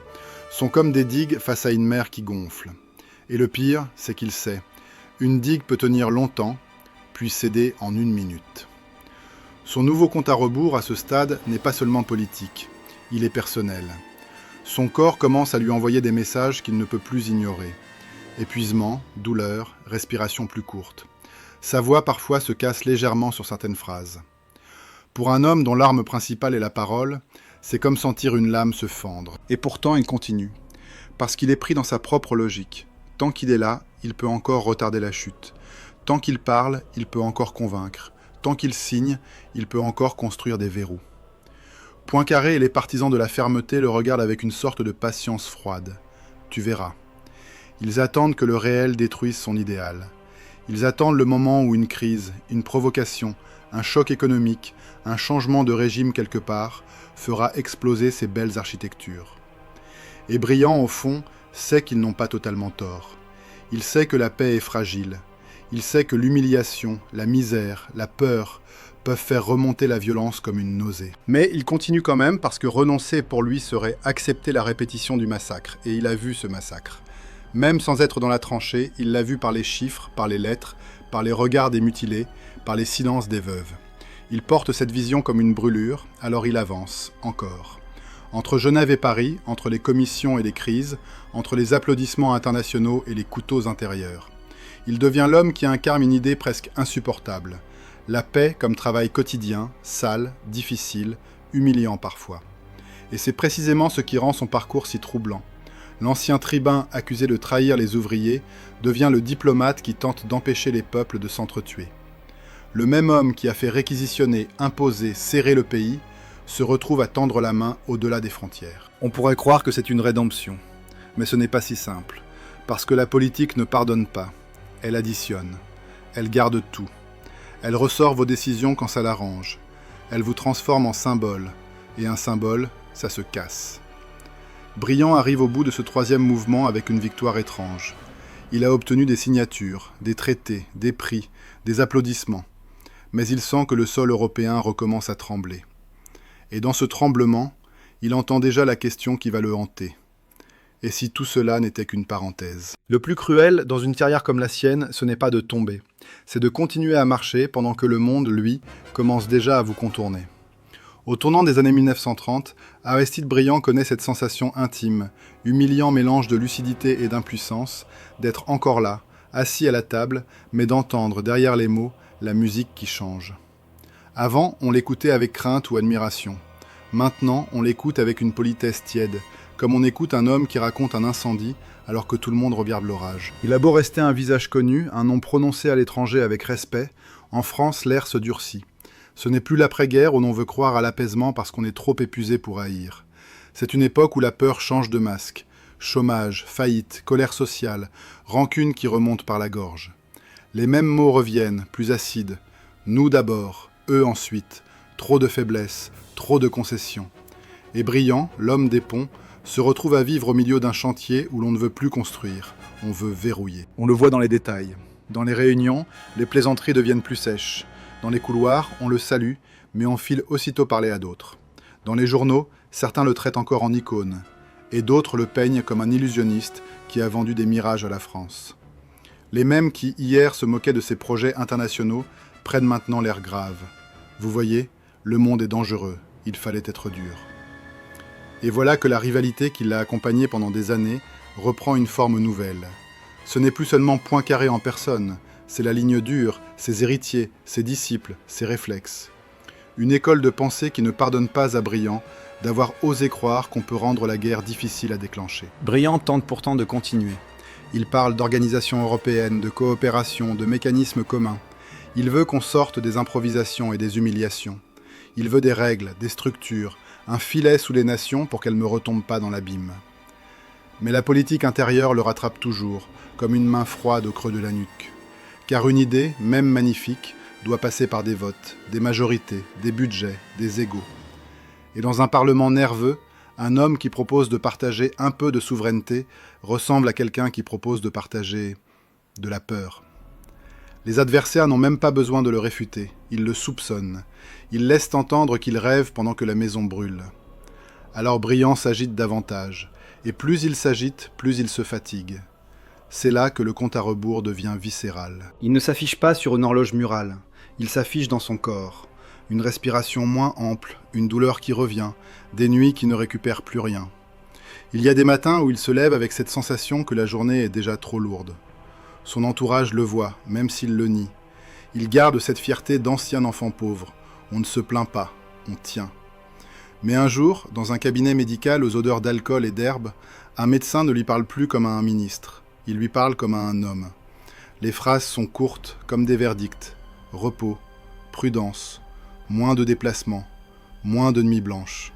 Speaker 2: sont comme des digues face à une mer qui gonfle. Et le pire, c'est qu'il sait. Une digue peut tenir longtemps, puis céder en 1 minute. Son nouveau compte à rebours à ce stade n'est pas seulement politique, il est personnel. Son corps commence à lui envoyer des messages qu'il ne peut plus ignorer. Épuisement, douleur, respiration plus courte. Sa voix parfois se casse légèrement sur certaines phrases. Pour un homme dont l'arme principale est la parole, c'est comme sentir une lame se fendre. Et pourtant il continue, parce qu'il est pris dans sa propre logique. Tant qu'il est là, il peut encore retarder la chute. Tant qu'il parle, il peut encore convaincre. Tant qu'il signe, il peut encore construire des verrous. Poincaré et les partisans de la fermeté le regardent avec une sorte de patience froide. Tu verras. Ils attendent que le réel détruise son idéal. Ils attendent le moment où une crise, une provocation, un choc économique, un changement de régime quelque part, fera exploser ces belles architectures. Et Briand, au fond, sait qu'ils n'ont pas totalement tort. Il sait que la paix est fragile. Il sait que l'humiliation, la misère, la peur peuvent faire remonter la violence comme une nausée. Mais il continue quand même parce que renoncer pour lui serait accepter la répétition du massacre. Et il a vu ce massacre. Même sans être dans la tranchée, il l'a vu par les chiffres, par les lettres, par les regards des mutilés, par les silences des veuves. Il porte cette vision comme une brûlure, alors il avance, encore. Entre Genève et Paris, entre les commissions et les crises, entre les applaudissements internationaux et les couteaux intérieurs. Il devient l'homme qui incarne une idée presque insupportable. La paix comme travail quotidien, sale, difficile, humiliant parfois. Et c'est précisément ce qui rend son parcours si troublant. L'ancien tribun accusé de trahir les ouvriers devient le diplomate qui tente d'empêcher les peuples de s'entretuer. Le même homme qui a fait réquisitionner, imposer, serrer le pays, se retrouve à tendre la main au-delà des frontières. On pourrait croire que c'est une rédemption, mais ce n'est pas si simple, parce que la politique ne pardonne pas, elle additionne, elle garde tout, elle ressort vos décisions quand ça l'arrange, elle vous transforme en symbole, et un symbole, ça se casse. Briand arrive au bout de ce troisième mouvement avec une victoire étrange. Il a obtenu des signatures, des traités, des prix, des applaudissements, mais il sent que le sol européen recommence à trembler. Et dans ce tremblement, il entend déjà la question qui va le hanter. Et si tout cela n'était qu'une parenthèse? Le plus cruel, dans une carrière comme la sienne, ce n'est pas de tomber. C'est de continuer à marcher pendant que le monde, lui, commence déjà à vous contourner. Au tournant des années 1930, Aristide Briand connaît cette sensation intime, humiliant mélange de lucidité et d'impuissance, d'être encore là, assis à la table, mais d'entendre, derrière les mots, la musique qui change. Avant, on l'écoutait avec crainte ou admiration. Maintenant, on l'écoute avec une politesse tiède, comme on écoute un homme qui raconte un incendie alors que tout le monde regarde l'orage. Il a beau rester un visage connu, un nom prononcé à l'étranger avec respect, en France, l'air se durcit. Ce n'est plus l'après-guerre où l'on veut croire à l'apaisement parce qu'on est trop épuisé pour haïr. C'est une époque où la peur change de masque. Chômage, faillite, colère sociale, rancune qui remonte par la gorge. Les mêmes mots reviennent, plus acides. Nous d'abord, eux ensuite. Trop de faiblesse, trop de concessions. Et Briand, l'homme des ponts, se retrouve à vivre au milieu d'un chantier où l'on ne veut plus construire, on veut verrouiller. On le voit dans les détails. Dans les réunions, les plaisanteries deviennent plus sèches. Dans les couloirs, on le salue, mais on file aussitôt parler à d'autres. Dans les journaux, certains le traitent encore en icône, et d'autres le peignent comme un illusionniste qui a vendu des mirages à la France. Les mêmes qui, hier, se moquaient de ses projets internationaux, prennent maintenant l'air grave. Vous voyez, le monde est dangereux, il fallait être dur. Et voilà que la rivalité qui l'a accompagné pendant des années reprend une forme nouvelle. Ce n'est plus seulement Poincaré en personne, c'est la ligne dure, ses héritiers, ses disciples, ses réflexes. Une école de pensée qui ne pardonne pas à Briand d'avoir osé croire qu'on peut rendre la guerre difficile à déclencher. Briand tente pourtant de continuer. Il parle d'organisation européenne, de coopération, de mécanismes communs. Il veut qu'on sorte des improvisations et des humiliations. Il veut des règles, des structures, un filet sous les nations pour qu'elles ne retombent pas dans l'abîme. Mais la politique intérieure le rattrape toujours, comme une main froide au creux de la nuque. Car une idée, même magnifique, doit passer par des votes, des majorités, des budgets, des égos. Et dans un parlement nerveux, un homme qui propose de partager un peu de souveraineté ressemble à quelqu'un qui propose de partager de la peur. Les adversaires n'ont même pas besoin de le réfuter, ils le soupçonnent. Ils laissent entendre qu'il rêve pendant que la maison brûle. Alors Briand s'agite davantage, et plus il s'agite, plus il se fatigue. C'est là que le compte à rebours devient viscéral. Il ne s'affiche pas sur une horloge murale, il s'affiche dans son corps. Une respiration moins ample, une douleur qui revient, des nuits qui ne récupèrent plus rien. Il y a des matins où il se lève avec cette sensation que la journée est déjà trop lourde. Son entourage le voit, même s'il le nie. Il garde cette fierté d'ancien enfant pauvre. On ne se plaint pas, on tient. Mais un jour, dans un cabinet médical aux odeurs d'alcool et d'herbe, un médecin ne lui parle plus comme à un ministre. Il lui parle comme à un homme. Les phrases sont courtes, comme des verdicts. Repos, prudence, moins de déplacements, moins de nuits blanches.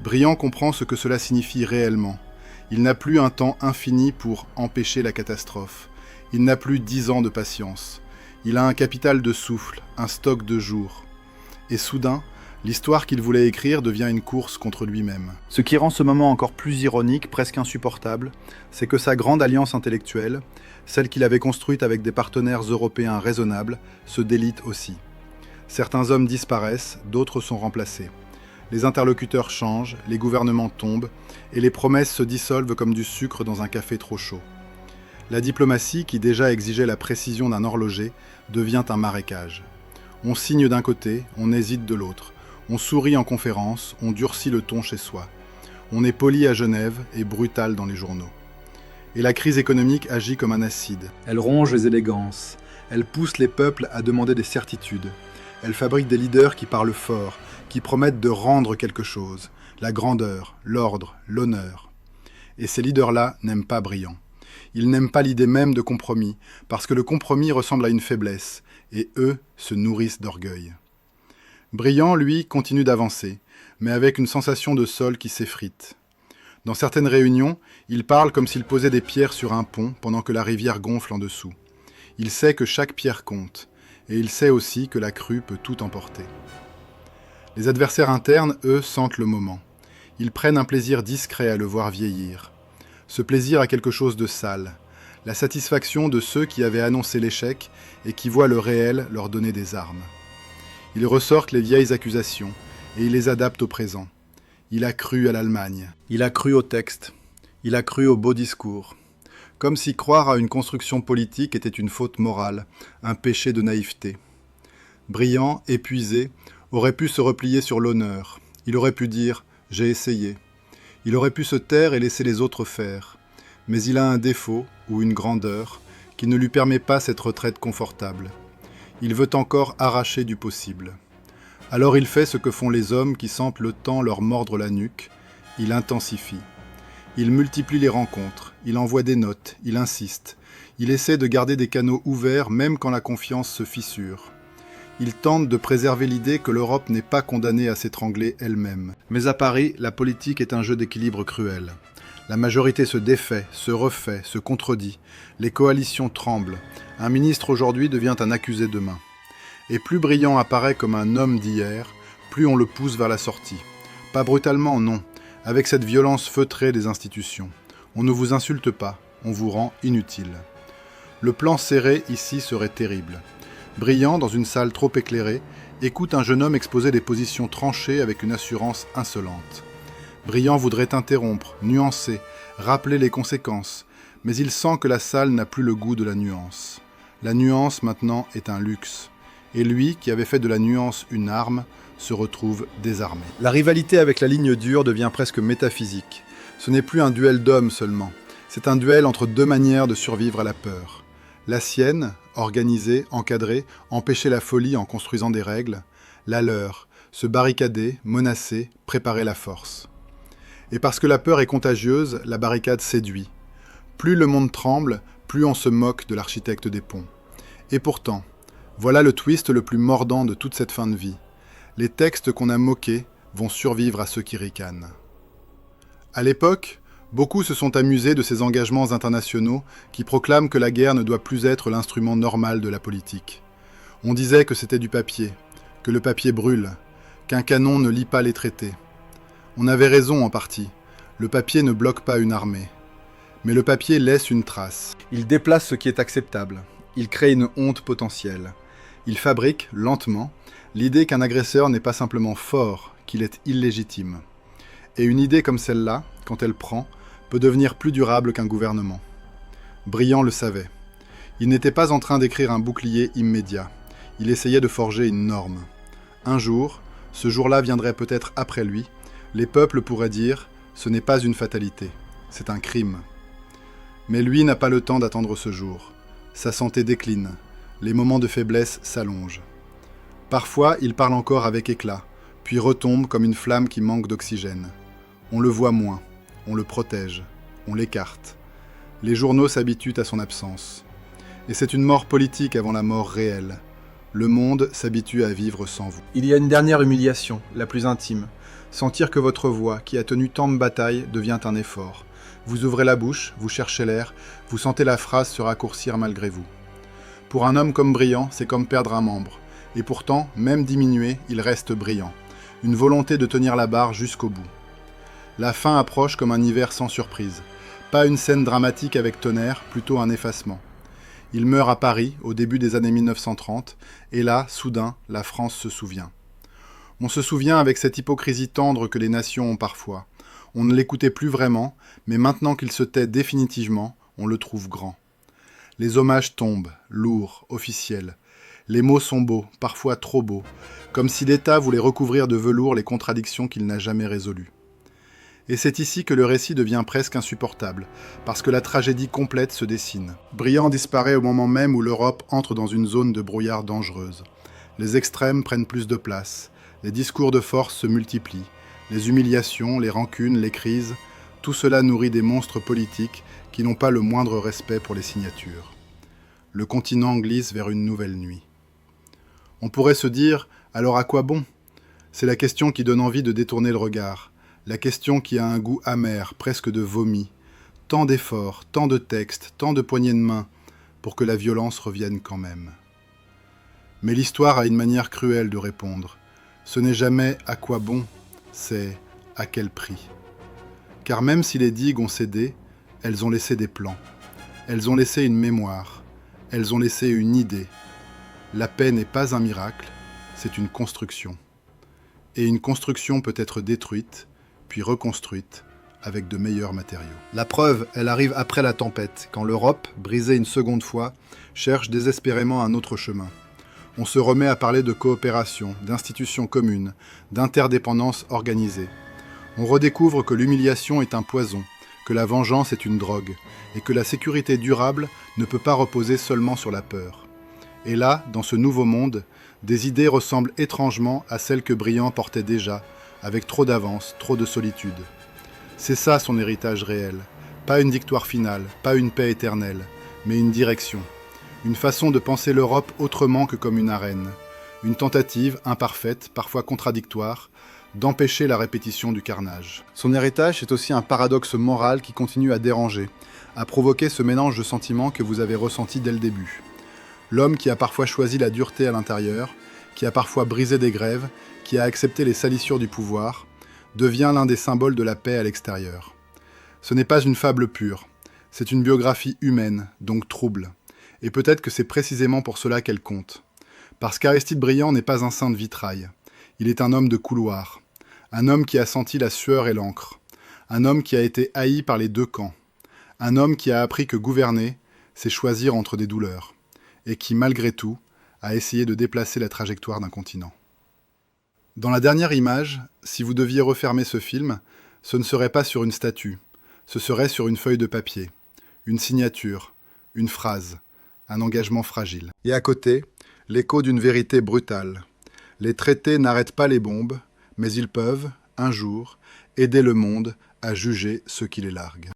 Speaker 2: Briand comprend ce que cela signifie réellement. Il n'a plus un temps infini pour empêcher la catastrophe.
Speaker 1: Il n'a plus 10 ans de patience. Il a un capital de souffle, un stock de jours. Et soudain, l'histoire qu'il voulait écrire devient une course contre lui-même. Ce qui rend ce moment encore plus ironique, presque insupportable, c'est que sa grande alliance intellectuelle, celle qu'il avait construite avec des partenaires européens raisonnables, se délite aussi. Certains hommes disparaissent, d'autres sont remplacés. Les interlocuteurs changent, les gouvernements tombent, et les promesses se dissolvent comme du sucre dans un café trop chaud. La diplomatie, qui déjà exigeait la précision d'un horloger, devient un marécage. On signe d'un côté, on hésite de l'autre. On sourit en conférence, on durcit le ton chez soi. On est poli à Genève et brutal dans les journaux. Et la crise économique agit comme un acide. Elle ronge les élégances. Elle pousse les peuples à demander des certitudes. Elle fabrique des leaders qui parlent fort, qui promettent de rendre quelque chose. La grandeur, l'ordre, l'honneur. Et ces leaders-là n'aiment pas Briand. Ils n'aiment pas l'idée même de compromis, parce que le compromis ressemble à une faiblesse, et eux se nourrissent d'orgueil. Briand, lui, continue d'avancer, mais avec une sensation de sol qui s'effrite. Dans certaines réunions, il parle comme s'il posait des pierres sur un pont pendant que la rivière gonfle en dessous. Il sait que chaque pierre compte, et il sait aussi que la crue peut tout emporter. Les adversaires internes, eux, sentent le moment. Ils prennent un plaisir discret à le voir vieillir. Ce plaisir a quelque chose de sale, la satisfaction de ceux qui avaient annoncé l'échec et qui voient le réel leur donner des armes. Ils ressortent les vieilles accusations et ils les adaptent au présent. Il a cru à l'Allemagne, il a cru au texte, il a cru au beau discours. Comme si croire à une construction politique était une faute morale, un péché de naïveté. Briand, épuisé, aurait pu se replier sur l'honneur. Il aurait pu dire « j'ai essayé ». Il aurait pu se taire et laisser les autres faire. Mais il a un défaut, ou une grandeur, qui ne lui permet pas cette retraite confortable. Il veut encore arracher du possible. Alors il fait ce que font les hommes qui sentent le temps leur mordre la nuque. Il intensifie. Il multiplie les rencontres, il envoie des notes, il insiste. Il essaie de garder des canaux ouverts même quand la confiance se fissure. Il tente de préserver l'idée que l'Europe n'est pas condamnée à s'étrangler elle-même. Mais à Paris, la politique est un jeu d'équilibre cruel. La majorité se défait, se refait, se contredit. Les coalitions tremblent. Un ministre aujourd'hui devient un accusé demain. Et plus Briand apparaît comme un homme d'hier, plus on le pousse vers la sortie. Pas brutalement, non, avec cette violence feutrée des institutions. On ne vous insulte pas, on vous rend inutile. Le plan serré ici serait terrible. Briand, dans une salle trop éclairée, écoute un jeune homme exposer des positions tranchées avec une assurance insolente. Briand voudrait interrompre, nuancer, rappeler les conséquences, mais il sent que la salle n'a plus le goût de la nuance. La nuance, maintenant, est un luxe. Et lui, qui avait fait de la nuance une arme, se retrouve désarmé. La rivalité avec la ligne dure devient presque métaphysique. Ce n'est plus un duel d'hommes seulement. C'est un duel entre deux manières de survivre à la peur. La sienne, organiser, encadrer, empêcher la folie en construisant des règles. La leur, se barricader, menacer, préparer la force. Et parce que la peur est contagieuse, la barricade séduit. Plus le monde tremble, plus on se moque de l'architecte des ponts. Et pourtant, voilà le twist le plus mordant de toute cette fin de vie. Les textes qu'on a moqués vont survivre à ceux qui ricanent. À l'époque, beaucoup se sont amusés de ces engagements internationaux qui proclament que la guerre ne doit plus être l'instrument normal de la politique. On disait que c'était du papier, que le papier brûle, qu'un canon ne lit pas les traités. On avait raison en partie, le papier ne bloque pas une armée. Mais le papier laisse une trace. Il déplace ce qui est acceptable. Il crée une honte potentielle. Il fabrique, lentement, l'idée qu'un agresseur n'est pas simplement fort, qu'il est illégitime. Et une idée comme celle-là, quand elle prend, peut devenir plus durable qu'un gouvernement. Briand le savait. Il n'était pas en train d'écrire un bouclier immédiat. Il essayait de forger une norme. Un jour, ce jour-là viendrait peut-être après lui, les peuples pourraient dire « ce n'est pas une fatalité, c'est un crime ». Mais lui n'a pas le temps d'attendre ce jour. Sa santé décline, les moments de faiblesse s'allongent. Parfois, il parle encore avec éclat, puis retombe comme une flamme qui manque d'oxygène. On le voit moins, on le protège, on l'écarte. Les journaux s'habituent à son absence. Et c'est une mort politique avant la mort réelle. Le monde s'habitue à vivre sans vous. Il y a une dernière humiliation, la plus intime. Sentir que votre voix, qui a tenu tant de batailles, devient un effort.
Speaker 2: Vous ouvrez la bouche, vous cherchez l'air, vous sentez la phrase se raccourcir malgré vous. Pour un homme comme Briand, c'est comme perdre un membre. Et pourtant, même diminué, il reste brillant. Une volonté de tenir la barre jusqu'au bout. La fin approche comme un hiver sans surprise. Pas une scène dramatique avec tonnerre, plutôt un effacement. Il meurt à Paris, au début des années 1930, et là, soudain, la France se souvient. On se souvient avec cette hypocrisie tendre que les nations ont parfois. On ne l'écoutait plus vraiment, mais maintenant qu'il se tait définitivement, on le trouve grand. Les hommages tombent, lourds, officiels. Les mots sont beaux, parfois trop beaux, comme si l'État voulait recouvrir de velours les contradictions qu'il n'a jamais résolues. Et c'est ici que le récit devient presque insupportable, parce que la tragédie complète se dessine. Briand disparaît au moment même où l'Europe entre dans une zone de brouillard dangereuse. Les extrêmes prennent plus de place, les discours de force se multiplient, les humiliations, les rancunes, les crises, tout cela nourrit des monstres politiques qui n'ont pas le moindre respect pour les signatures. Le continent glisse vers une nouvelle nuit. On pourrait se dire, alors à quoi bon? C'est la question qui donne envie de détourner le regard, la question qui a un goût amer, presque de vomi. Tant d'efforts, tant de textes, tant de poignées de main, pour que la violence revienne quand même. Mais l'histoire a une manière cruelle de répondre. Ce n'est jamais « à quoi bon », c'est « à quel prix ». Car même si les digues ont cédé, elles ont laissé des plans. Elles ont laissé une mémoire. Elles ont laissé une idée. La paix n'est pas un miracle, c'est une construction. Et une construction peut être détruite, puis reconstruite, avec de meilleurs matériaux. La preuve, elle arrive après la tempête, quand l'Europe, brisée une seconde fois, cherche désespérément un autre chemin. On se remet à parler de coopération, d'institutions communes, d'interdépendance organisée. On redécouvre que l'humiliation est un poison, que la vengeance est une drogue, et que la sécurité durable ne peut pas reposer seulement sur la peur. Et là, dans ce nouveau monde, des idées ressemblent étrangement à celles que Briand portait déjà, avec trop d'avance, trop de solitude. C'est ça son héritage réel. Pas une victoire finale, pas une paix éternelle, mais une direction. Une façon de penser l'Europe autrement que comme une arène. Une tentative, imparfaite, parfois contradictoire, d'empêcher la répétition du carnage. Son héritage est aussi un paradoxe moral qui continue à déranger, à provoquer ce mélange de sentiments que vous avez ressenti dès le début. L'homme qui a parfois choisi la dureté à l'intérieur, qui a parfois brisé des grèves, qui a accepté les salissures du pouvoir, devient l'un des symboles de la paix à l'extérieur. Ce n'est pas une fable pure, c'est une biographie humaine, donc trouble. Et peut-être que c'est précisément pour cela qu'elle compte. Parce qu'Aristide Briand n'est pas un saint de vitrail. Il est un homme de couloir. Un homme qui a senti la sueur et l'encre. Un homme qui a été haï par les deux camps. Un homme qui a appris que gouverner, c'est choisir entre des douleurs. Et qui, malgré tout, a essayé de déplacer la trajectoire d'un continent. Dans la dernière image, si vous deviez refermer ce film, ce ne serait pas sur une statue, ce serait sur une feuille de papier, une signature, une phrase, un engagement fragile. Et à côté, l'écho d'une vérité brutale. Les traités n'arrêtent pas les bombes, mais ils peuvent, un jour, aider le monde à juger ceux qui les larguent.